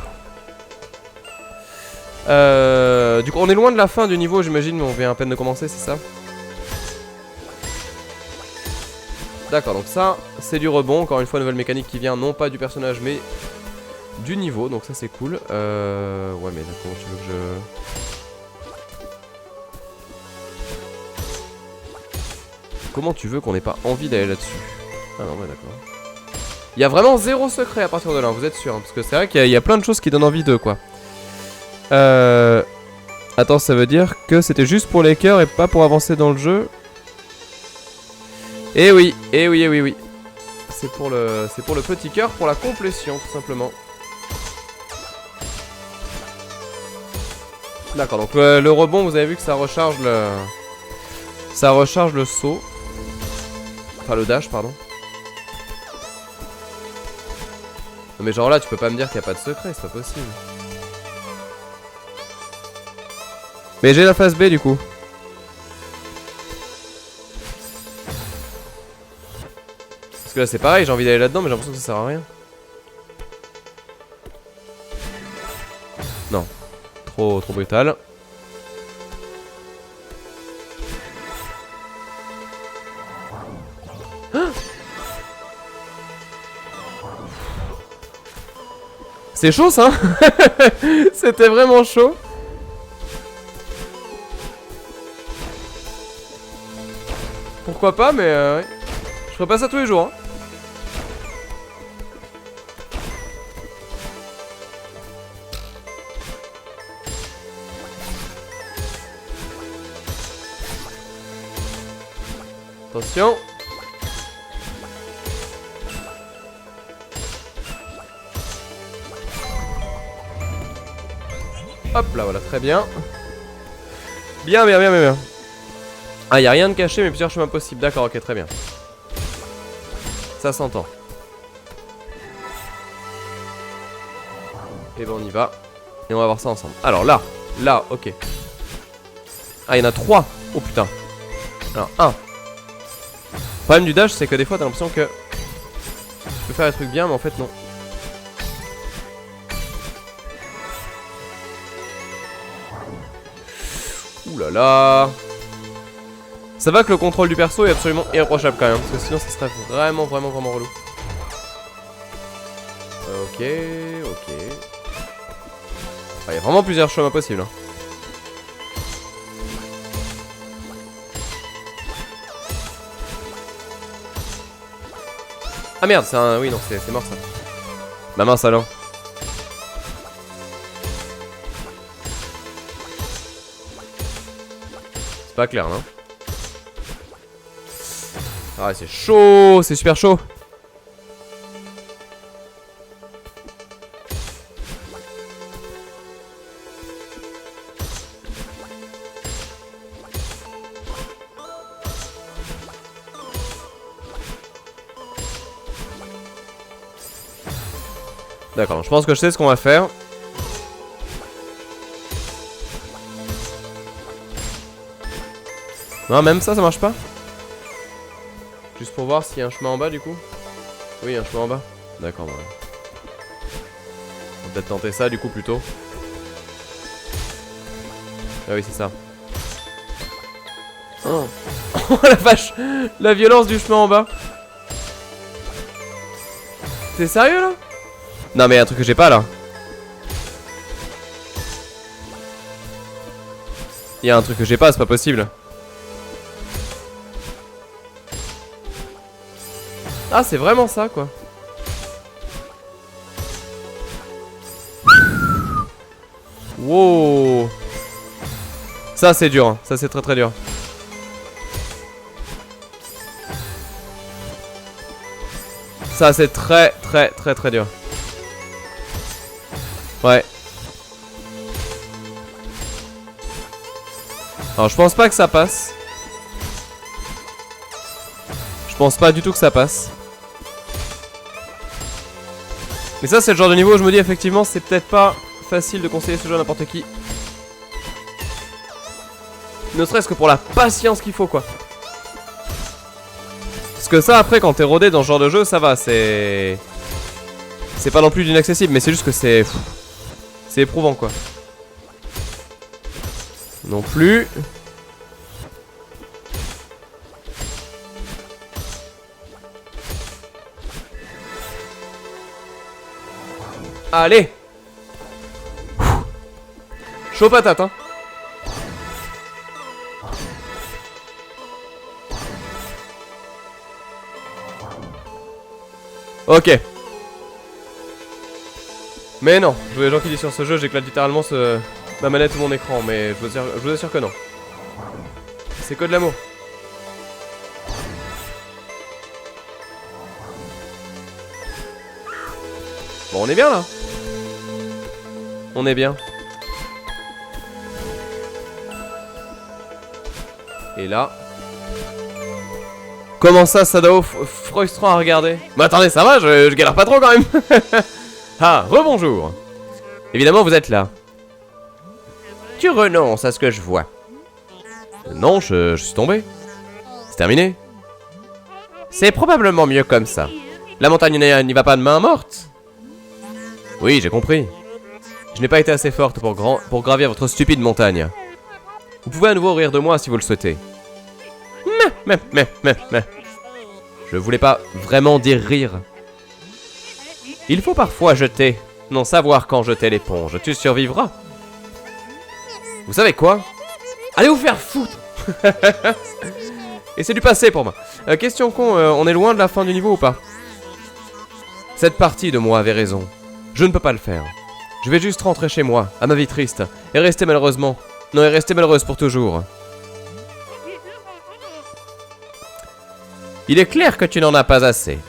Du coup, on est loin de la fin du niveau, j'imagine, mais on vient à peine de commencer, c'est ça? D'accord, donc ça, c'est du rebond. Encore une fois, nouvelle mécanique qui vient, non pas du personnage, mais du niveau. Donc ça, c'est cool. Ouais, mais d'accord, tu veux que je... Comment tu veux qu'on ait pas envie d'aller là-dessus? Ah non, ouais, d'accord. Il y a vraiment zéro secret à partir de là, vous êtes sûr, hein, parce que c'est vrai qu'il y a plein de choses qui donnent envie de quoi. Attends, ça veut dire que c'était juste pour les cœurs et pas pour avancer dans le jeu. Eh oui, eh oui, eh oui, oui. C'est pour le petit cœur, pour la complétion, tout simplement. D'accord, donc le rebond, vous avez vu que ça recharge le... Ça recharge le saut. Enfin, le dash, pardon. Non mais genre là, tu peux pas me dire qu'il n'y a pas de secret, c'est pas possible. Mais j'ai la phase B du coup. Parce que là c'est pareil, j'ai envie d'aller là-dedans mais j'ai l'impression que ça sert à rien. Non. Trop brutal. C'est chaud ça. C'était vraiment chaud. Pourquoi pas, mais ouais. Je ferai pas ça tous les jours. Hein. Attention. Hop là, voilà, très bien. Bien. Ah, y'a rien de caché, mais plusieurs chemins possibles. D'accord, ok, très bien. Ça s'entend. Et ben on y va. Et on va voir ça ensemble. Alors là, ok. Ah, il y en a 3. Oh putain. Alors, 1. Le problème du dash, c'est que des fois, t'as l'impression que tu peux faire les trucs bien, mais en fait, non. Ouh là là. Ça va que le contrôle du perso est absolument irréprochable quand même, parce que sinon ça serait vraiment relou. Ok. Ah, il y a vraiment plusieurs chemins possibles. Hein. Ah merde, c'est un... Oui, non, c'est mort ça. Bah mince alors. C'est pas clair, non? Ah, c'est chaud, c'est super chaud. D'accord, je pense que je sais ce qu'on va faire. Non, même ça marche pas. Juste pour voir s'il y a un chemin en bas du coup. Oui, un chemin en bas. D'accord, bah ouais. On va peut-être tenter ça du coup plutôt. Ah oui, c'est ça. Oh. Oh la vache. La violence du chemin en bas. T'es sérieux là? Non mais y a un truc que j'ai pas là. Y a un truc que j'ai pas, c'est pas possible. Ah, c'est vraiment ça quoi. Wow. Ça c'est dur, hein. Ça c'est très dur. Ça c'est très dur. Ouais. Alors je pense pas que ça passe. Je pense pas du tout que ça passe. Mais ça c'est le genre de niveau où je me dis effectivement c'est peut-être pas facile de conseiller ce jeu à n'importe qui. Ne serait-ce que pour la patience qu'il faut quoi. Parce que ça après quand t'es rodé dans ce genre de jeu ça va, c'est... C'est pas non plus d'inaccessible, mais c'est juste que c'est... C'est éprouvant, quoi. Non plus. Allez. Chaud patate, hein. Ok. Mais non, je vois les gens qui disent sur ce jeu, j'éclate littéralement ma manette ou mon écran, mais je vous assure que non. C'est que de l'amour. Bon, on est bien là. On est bien. Et là... Comment ça doit être frustrant à regarder? Mais attendez, ça va, je galère pas trop quand même. Ah, rebonjour. Évidemment, vous êtes là. Tu renonces à ce que je vois. Non, je suis tombé. C'est terminé. C'est probablement mieux comme ça. La montagne n'y va pas de main morte. Oui, j'ai compris. Je n'ai pas été assez forte pour gravir votre stupide montagne. Vous pouvez à nouveau rire de moi si vous le souhaitez. Je voulais pas vraiment dire rire. Il faut parfois jeter. Non savoir quand jeter l'éponge. Tu survivras. Vous savez quoi? Allez vous faire foutre. Et c'est du passé pour moi. Question con, on est loin de la fin du niveau ou pas? Cette partie de moi avait raison. Je ne peux pas le faire. Je vais juste rentrer chez moi, à ma vie triste, et rester malheureusement... Non, et rester malheureuse pour toujours. Il est clair que tu n'en as pas assez.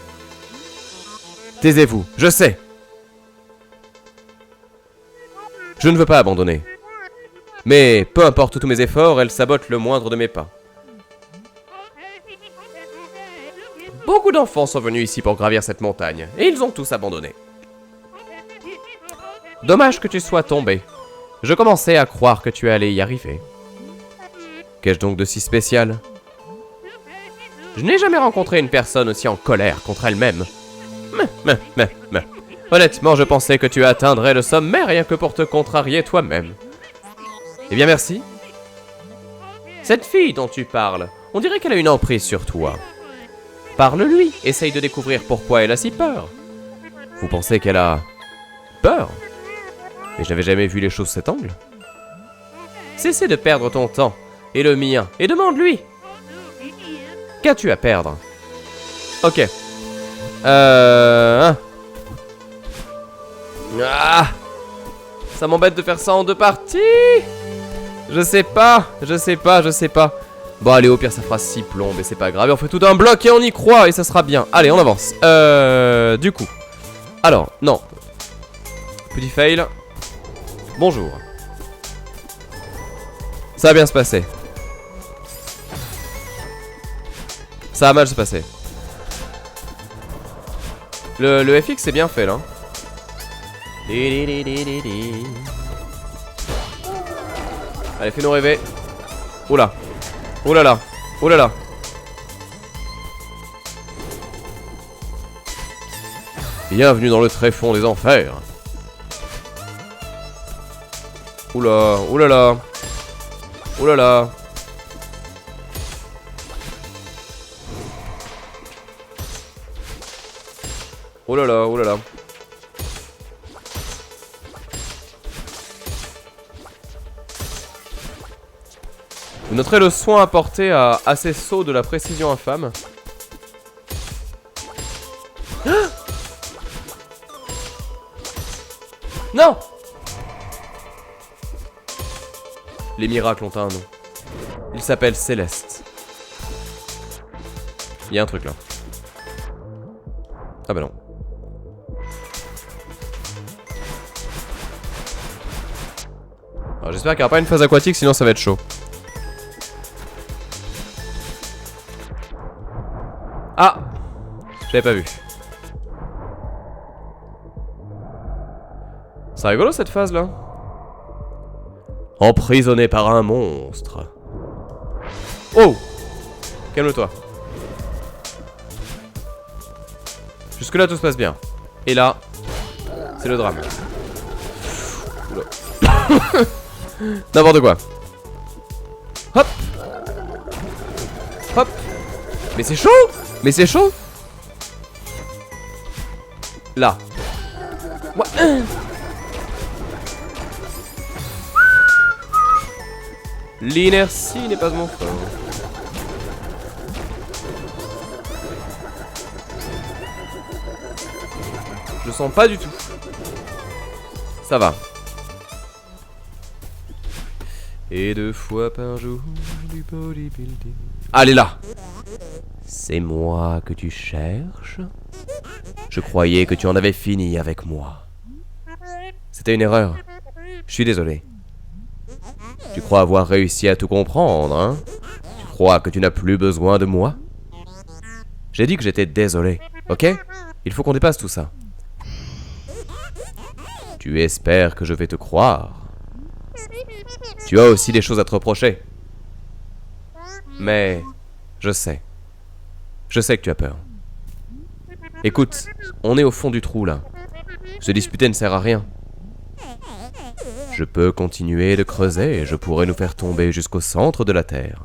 Taisez-vous, je sais. Je ne veux pas abandonner. Mais peu importe tous mes efforts, elle sabote le moindre de mes pas. Beaucoup d'enfants sont venus ici pour gravir cette montagne, et ils ont tous abandonné. Dommage que tu sois tombé. Je commençais à croire que tu allais y arriver. Qu'ai-je donc de si spécial? Je n'ai jamais rencontré une personne aussi en colère contre elle-même. Honnêtement, je pensais que tu atteindrais le sommet rien que pour te contrarier toi-même. Eh bien, merci. Cette fille dont tu parles, on dirait qu'elle a une emprise sur toi. Parle-lui, essaye de découvrir pourquoi elle a si peur. Vous pensez qu'elle a... peur? Mais je n'avais jamais vu les choses sous cet angle. Cessez de perdre ton temps, et le mien, et demande-lui. Qu'as-tu à perdre? Ok. Ah, ça m'embête de faire ça en deux parties. Je sais pas. Bon, allez, au pire, ça fera 6 plombes et c'est pas grave. Et on fait tout d'un bloc et on y croit et ça sera bien. Allez, on avance. Du coup. Alors, non. Petit fail. Bonjour. Ça va bien se passer. Ça va mal se passer. Le FX c'est bien fait là. Allez, fais-nous rêver. Oula. Oh là là. Oh là là. Bienvenue dans le tréfonds des enfers. Oula. Oh là là. Oh là là. Oh là là, oh là là. Vous noterez le soin apporté à ces sauts de la précision infâme. Ah, non! Les miracles ont un nom. Il s'appelle Céleste. Il y a un truc là. Ah bah non. J'espère qu'il n'y aura pas une phase aquatique, sinon ça va être chaud. Ah! J'avais pas vu. C'est rigolo cette phase là. Emprisonné par un monstre. Oh! Calme-toi. Jusque là tout se passe bien. Et là... C'est le drame. Oula. N'importe quoi. Hop. Hop. Mais c'est chaud. Mais c'est chaud. Là. Ouais. L'inertie n'est pas mon fort. Je sens pas du tout. Ça va. Et 2 fois par jour du bodybuilding. Allez là. C'est moi que tu cherches? Je croyais que tu en avais fini avec moi. C'était une erreur. Je suis désolé. Tu crois avoir réussi à tout comprendre, hein? Tu crois que tu n'as plus besoin de moi? J'ai dit que j'étais désolé, ok? Il faut qu'on dépasse tout ça. Tu espères que je vais te croire. Tu as aussi des choses à te reprocher. Mais je sais. Je sais que tu as peur. Écoute, on est au fond du trou là. Se disputer ne sert à rien. Je peux continuer de creuser et je pourrais nous faire tomber jusqu'au centre de la Terre.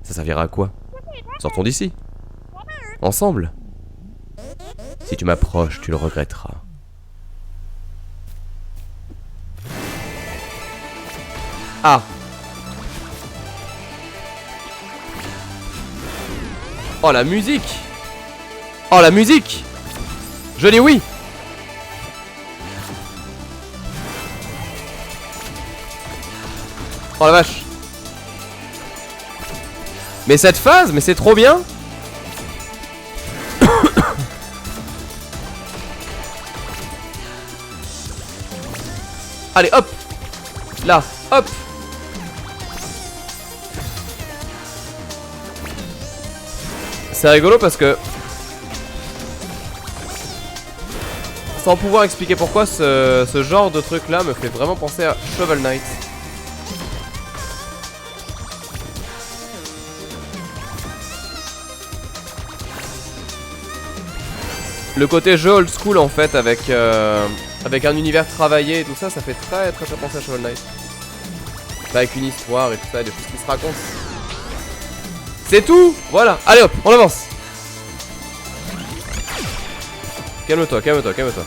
Ça servira à quoi? Sortons d'ici. Ensemble. Si tu m'approches, tu le regretteras. Ah! Oh la musique! Oh la musique! Je dis oui! Oh la vache! Mais cette phase, mais c'est trop bien! Allez hop! Là, hop! C'est rigolo parce que sans pouvoir expliquer pourquoi ce genre de truc là me fait vraiment penser à Shovel Knight. Le côté jeu old school en fait avec un univers travaillé et tout ça, ça fait très penser à Shovel Knight. Avec une histoire et tout ça, des choses qui se racontent. C'est tout. Voilà, allez hop, on avance. Calme-toi, calme-toi, calme-toi.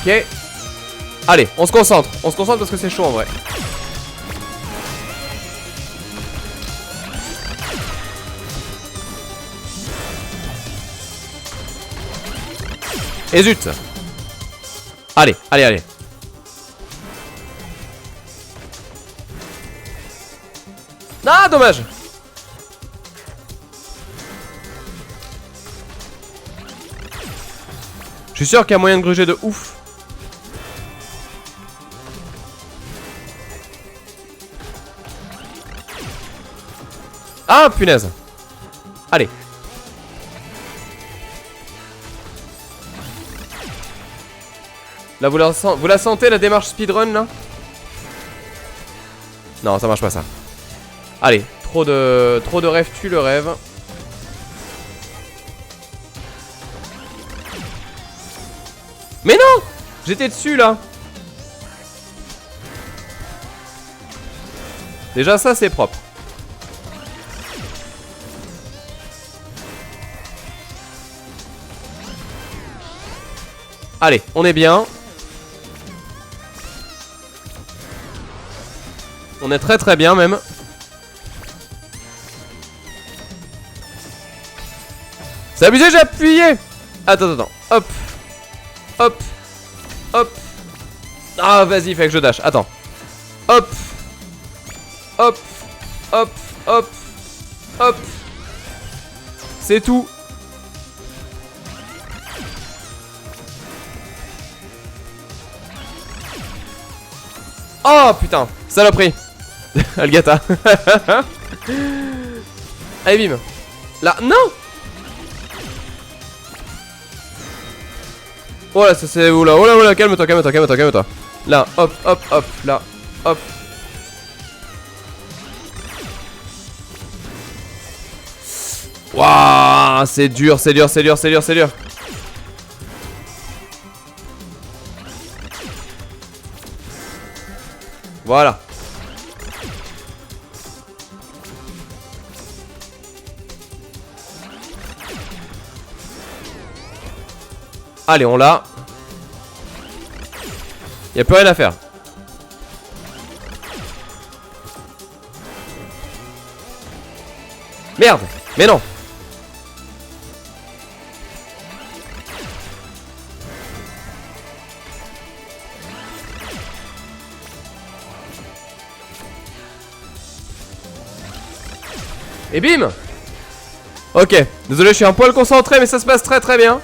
Ok. Allez, on se concentre parce que c'est chaud en vrai. Et zut. Allez, allez, allez. Ah, dommage. Je suis sûr qu'il y a moyen de gruger de ouf. Ah, punaise. Allez. Là, vous la sentez, la démarche speedrun, là? Non, ça marche pas, ça. Allez, trop de rêve tue le rêve. Mais non! J'étais dessus, là. Déjà, ça, c'est propre. Allez, on est bien. On est très bien même. C'est abusé, j'ai appuyé. Attends, attends, hop. Hop. Hop. Ah, vas-y, fait que je dash, attends. Hop. Hop. Hop. Hop. Hop. C'est tout. Oh putain, saloperie. Algata. Allez bim. Là, non. Oh là, ça c'est... Oh là, calme-toi, calme-toi, calme-toi, calme-toi. Là, hop, hop, hop, là, hop. Waouh, c'est dur, c'est dur, c'est dur, c'est dur, c'est dur. Voilà. Allez, on l'a. Y'a plus rien à faire. Merde. Mais non. Et bim. Ok. Désolé, je suis un poil concentré, mais ça se passe très très bien.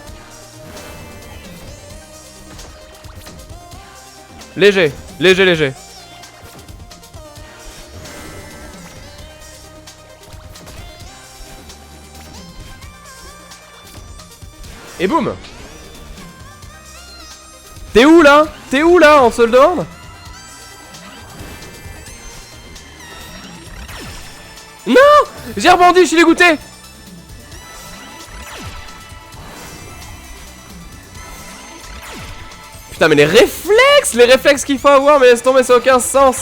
Léger, léger, léger. Et boum. T'es où là? T'es où là? On se le demande. Non! J'ai rebondi, je suis dégoûté. Putain, mais les réflexes qu'il faut avoir, mais laisse tomber, ça n'a aucun sens.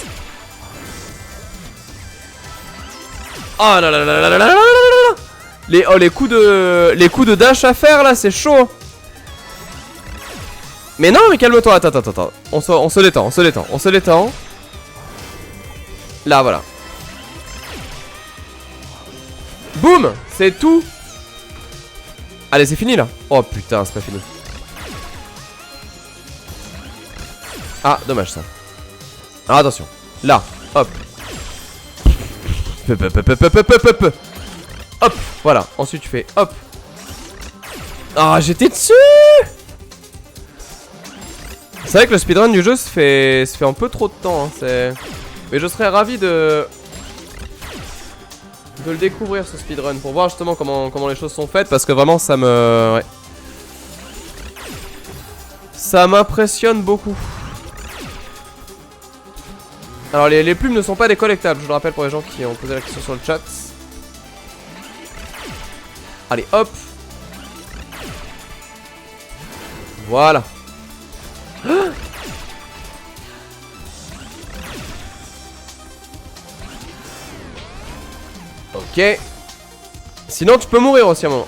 Oh là là là là là là là là. Les coups de dash à faire là, c'est chaud. Mais non, mais calme-toi, attends. On se détend, on se détend. Là, voilà. Boum, c'est tout. Allez, c'est fini là. Oh putain, c'est pas fini. Ah, dommage ça. Alors attention. Là, hop. Hop, voilà. Ensuite tu fais hop. Ah, j'étais dessus. C'est vrai que le speedrun du jeu se fait un peu trop de temps. Hein, mais je serais ravi de le découvrir ce speedrun pour voir justement comment les choses sont faites, parce que vraiment ça me... Ouais. Ça m'impressionne beaucoup. Alors les plumes ne sont pas des collectables, je le rappelle pour les gens qui ont posé la question sur le chat. Allez hop. Voilà. Ok. Sinon tu peux mourir aussi à un moment.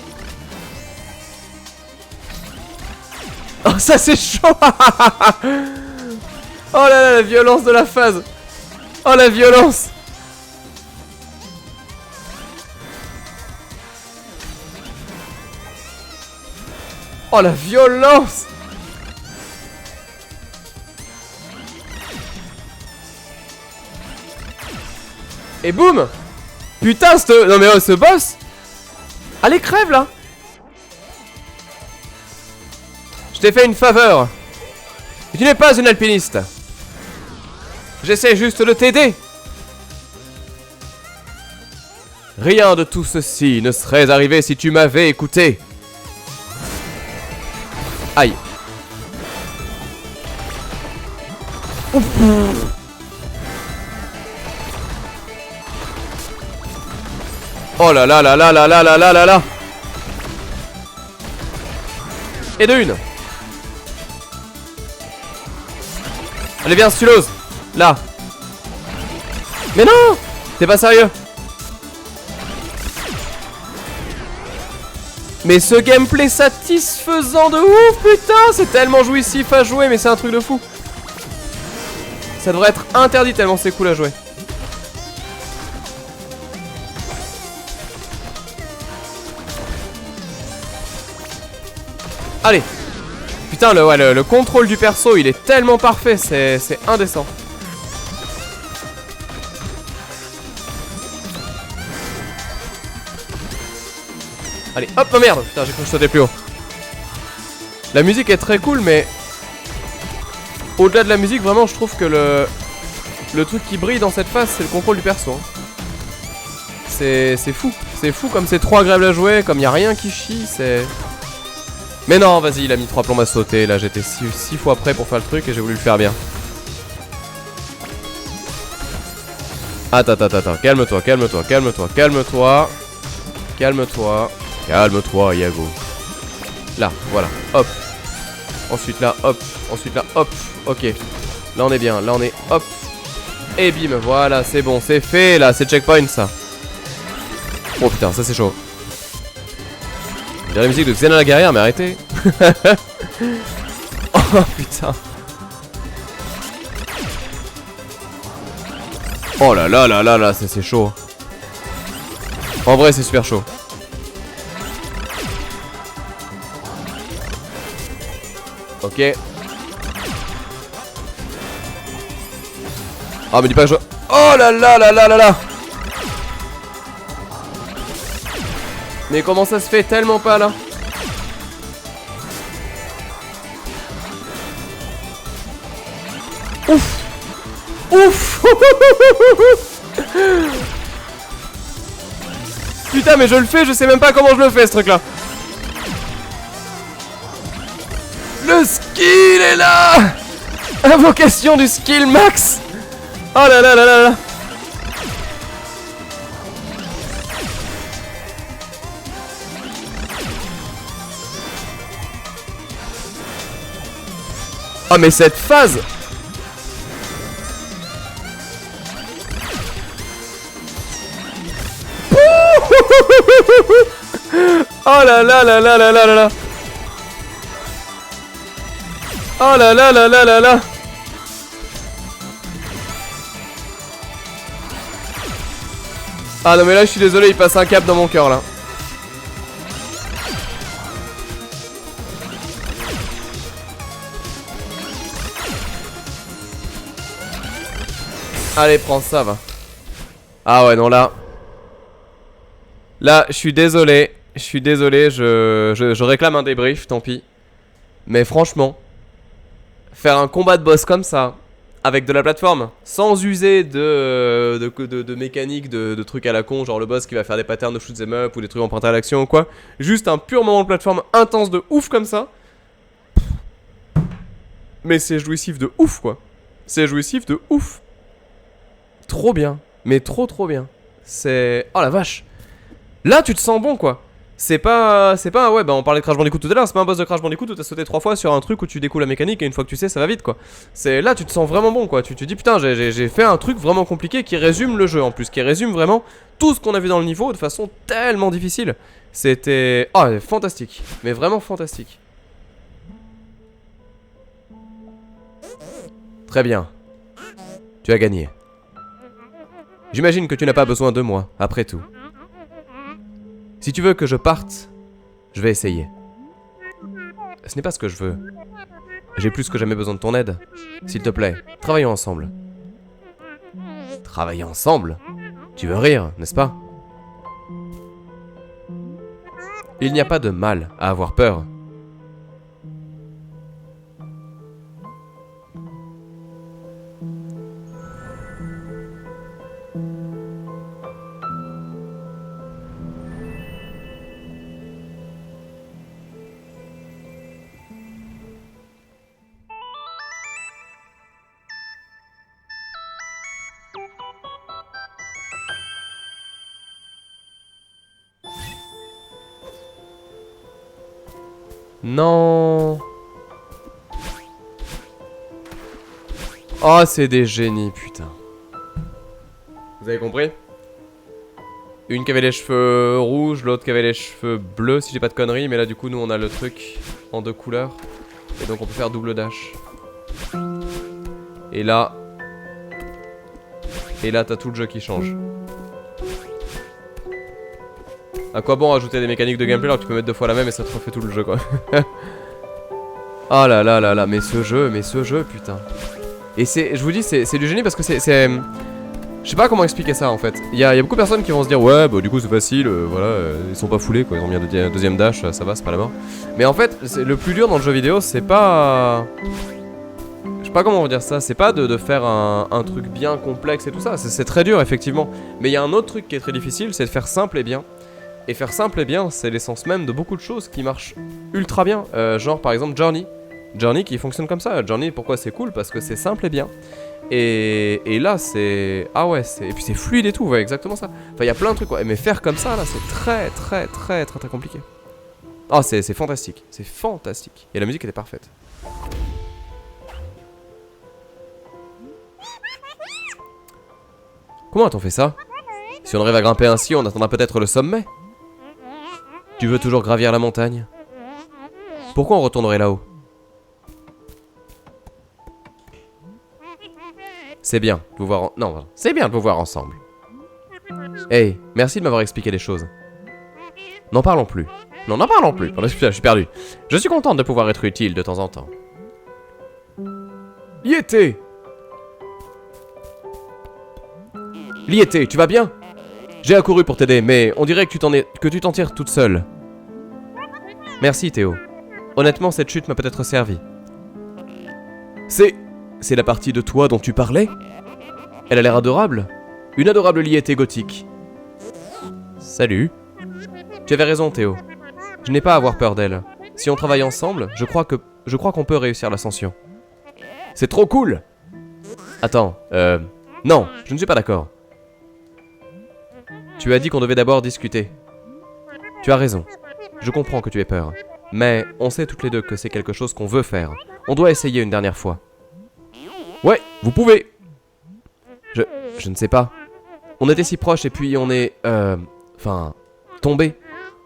Oh ça c'est chaud. Oh là là, la violence de la phase. Oh la violence. Oh la violence. Et boum. Putain, non mais oh, ce boss. Allez crève là. Je t'ai fait une faveur. Tu n'es pas une alpiniste. J'essaie juste de t'aider. Rien de tout ceci ne serait arrivé si tu m'avais écouté. Aïe. Oh là là là là là là là là là là. Et de une. Allez viens si tu l'oses. Là. Mais non. T'es pas sérieux. Mais ce gameplay satisfaisant de ouf, putain. C'est tellement jouissif à jouer, mais c'est un truc de fou. Ça devrait être interdit tellement c'est cool à jouer. Allez. Putain, le contrôle du perso, il est tellement parfait, c'est indécent. Allez, hop, oh merde. Putain, j'ai cru que je sautais plus haut. La musique est très cool, mais au-delà de la musique, vraiment, je trouve que le truc qui brille dans cette phase, c'est le contrôle du perso. Hein. C'est fou. C'est fou comme c'est trop agréable à jouer, comme il n'y a rien qui chie, c'est... Mais non, vas-y, il a mis 3 plombes à sauter. Là, j'étais 6 fois prêt pour faire le truc et j'ai voulu le faire bien. Attends, calme-toi, calme-toi, calme-toi, calme-toi. Calme-toi. Calme-toi, Yago. Là, voilà, hop. Ensuite là, hop. Ensuite là, hop. Ok. Là, on est bien, là, on est hop. Et bim, voilà, c'est bon, c'est fait, là, c'est checkpoint, ça. Oh putain, ça c'est chaud. J'ai la musique de Xena la guerrière, mais arrêtez. Oh putain. Oh là là là là là, c'est chaud. En vrai, c'est super chaud. Ok. Ah, mais dis pas que je... Oh là là là là là là. Mais comment ça se fait tellement pas là? Ouf. Ouf. Putain mais je le fais, je sais même pas comment je le fais ce truc là. Le skill est là. Invocation du skill max. Oh là là là là là. Oh mais cette phase. Oh là là là là là là là. Oh là là là là là là. Ah non mais là je suis désolé, il passe un cap dans mon cœur là. Allez, prends ça, va. Ah ouais, non, là. Là, je suis désolé. Je réclame un débrief, tant pis. Mais franchement, faire un combat de boss comme ça, avec de la plateforme, sans user de mécanique, de trucs à la con, genre le boss qui va faire des patterns de shoot 'em up ou des trucs empruntés à l'action ou quoi. Juste un pur moment de plateforme intense de ouf comme ça. Mais c'est jouissif de ouf, quoi. C'est jouissif de ouf. Trop bien, mais trop bien. C'est... Oh la vache. Là tu te sens bon quoi. C'est pas ouais bah on parlait de Crash Bandicoot tout à l'heure. C'est pas un boss de Crash Bandicoot où t'as sauté 3 fois sur un truc où tu découles la mécanique et une fois que tu sais ça va vite quoi. C'est là tu te sens vraiment bon quoi. Tu te dis putain j'ai fait un truc vraiment compliqué qui résume le jeu en plus. Qui résume vraiment tout ce qu'on a vu dans le niveau de façon tellement difficile. C'était... Oh fantastique. Mais vraiment fantastique. Très bien. Tu as gagné. J'imagine que tu n'as pas besoin de moi, après tout. Si tu veux que je parte, je vais essayer. Ce n'est pas ce que je veux. J'ai plus que jamais besoin de ton aide. S'il te plaît, travaillons ensemble. Travailler ensemble? Tu veux rire, n'est-ce pas? Il n'y a pas de mal à avoir peur. Non. Oh, c'est des génies, putain. Vous avez compris? Une qui avait les cheveux rouges, l'autre qui avait les cheveux bleus, si j'ai pas de conneries. Mais là, du coup, nous, on a le truc en 2 couleurs. Et donc, on peut faire double dash. Et là... t'as tout le jeu qui change. À quoi bon rajouter des mécaniques de gameplay alors que tu peux mettre 2 fois la même et ça te refait tout le jeu quoi. Oh là là là là, mais ce jeu, putain. Et c'est, je vous dis, c'est du génie parce que c'est... Je sais pas comment expliquer ça en fait. Il y a beaucoup de personnes qui vont se dire ouais bah du coup c'est facile, voilà, ils sont pas foulés quoi, ils ont mis un deuxième dash, ça va, c'est pas la mort. Mais en fait, le plus dur dans le jeu vidéo, c'est pas... Je sais pas comment vous dire ça, c'est pas de faire un truc bien complexe et tout ça, c'est très dur effectivement. Mais il y a un autre truc qui est très difficile, c'est de faire simple et bien. Et faire simple et bien, c'est l'essence même de beaucoup de choses qui marchent ultra bien. Genre par exemple Journey. Journey qui fonctionne comme ça. Journey, pourquoi c'est cool? Parce que c'est simple et bien. Et là c'est... Ah ouais, et puis c'est fluide et tout, ouais, exactement ça. Enfin il y a plein de trucs, quoi. Mais faire comme ça là, c'est très compliqué. Oh c'est fantastique, c'est fantastique. Et la musique était parfaite. Comment a-t-on fait ça? Si on arrive à grimper ainsi, on atteindra peut-être le sommet. Tu veux toujours gravir la montagne? Pourquoi on retournerait là-haut? C'est bien de vous voir Non, c'est bien de vous voir ensemble. Hey, merci de m'avoir expliqué les choses. N'en parlons plus. Non, n'en parlons plus. Je suis perdu. Je suis contente de pouvoir être utile de temps en temps. Liété! Liété, tu vas bien? J'ai accouru pour t'aider, mais on dirait que tu t'en tires toute seule. Merci, Théo. Honnêtement, cette chute m'a peut-être servi. C'est la partie de toi dont tu parlais? Elle a l'air adorable. Une adorable Liété gothique. Salut. Tu avais raison, Théo. Je n'ai pas à avoir peur d'elle. Si on travaille ensemble, je crois qu'on peut réussir l'ascension. C'est trop cool! Attends, non, je ne suis pas d'accord. Tu as dit qu'on devait d'abord discuter. Tu as raison. Je comprends que tu aies peur. Mais on sait toutes les deux que c'est quelque chose qu'on veut faire. On doit essayer une dernière fois. Ouais, vous pouvez. Je ne sais pas. On était si proches et puis on est... Enfin... tombé.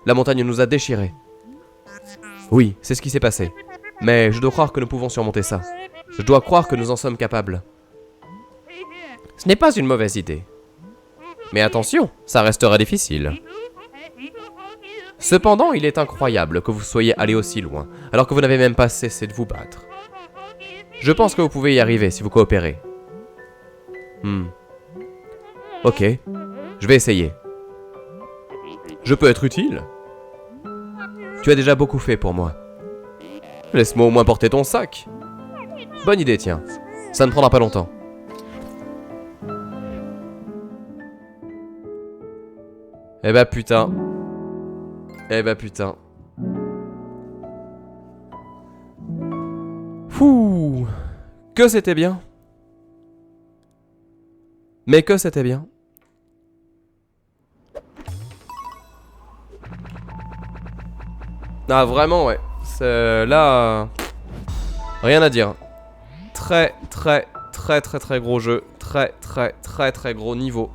La montagne nous a déchirés. Oui, c'est ce qui s'est passé. Mais je dois croire que nous pouvons surmonter ça. Je dois croire que nous en sommes capables. Ce n'est pas une mauvaise idée. Mais attention, ça restera difficile. Cependant, il est incroyable que vous soyez allé aussi loin, alors que vous n'avez même pas cessé de vous battre. Je pense que vous pouvez y arriver si vous coopérez. Ok, je vais essayer. Je peux être utile? Tu as déjà beaucoup fait pour moi. Laisse-moi au moins porter ton sac. Bonne idée, tiens. Ça ne prendra pas longtemps. Eh bah putain. Eh bah putain. Fouh. Que c'était bien. Mais que c'était bien. Ah vraiment ouais. Là... rien à dire. Très gros jeu. Très gros niveau.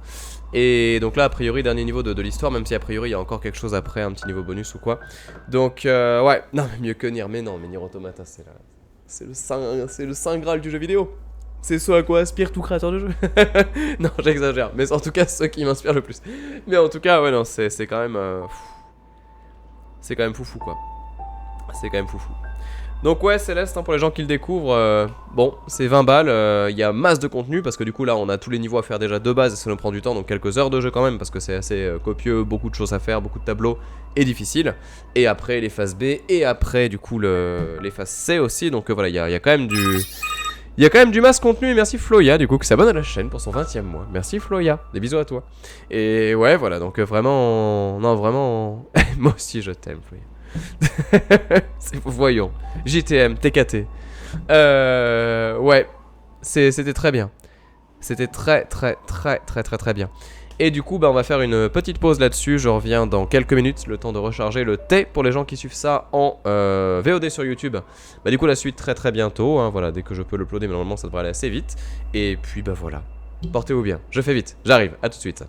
Et donc là a priori dernier niveau de l'histoire. Même si a priori il y a encore quelque chose après. Un petit niveau bonus ou quoi. Donc ouais. Non mais mieux que Nier. Mais non mais Nier Automata c'est là. C'est le saint graal du jeu vidéo. C'est ce à quoi aspire tout créateur de jeu. Non j'exagère. Mais en tout cas ce qui m'inspire le plus. Mais en tout cas ouais non c'est quand même... c'est quand même foufou quoi. C'est quand même foufou. Donc ouais Céleste hein, pour les gens qui le découvrent, bon c'est 20 balles, il y a masse de contenu parce que du coup là on a tous les niveaux à faire déjà de base et ça nous prend du temps, donc quelques heures de jeu quand même parce que c'est assez copieux, beaucoup de choses à faire, beaucoup de tableaux et difficile. Et après les phases B et après du coup les phases C aussi, donc voilà il y a quand même du... Il y a quand même du masse contenu et merci Floya du coup qui s'abonne à la chaîne pour son 20e mois. Merci Floya, des bisous à toi. Et ouais voilà donc vraiment... Non vraiment... Moi aussi je t'aime Floya. Voyons. JTM, TKT. Ouais. C'était très bien. C'était très bien. Et du coup, bah, on va faire une petite pause là-dessus. Je reviens dans quelques minutes. Le temps de recharger le thé pour les gens qui suivent ça en VOD sur YouTube. Bah, du coup, la suite très bientôt. Hein, voilà, dès que je peux l'uploader, mais normalement, ça devrait aller assez vite. Et puis, bah voilà. Portez-vous bien. Je fais vite. J'arrive. À tout de suite.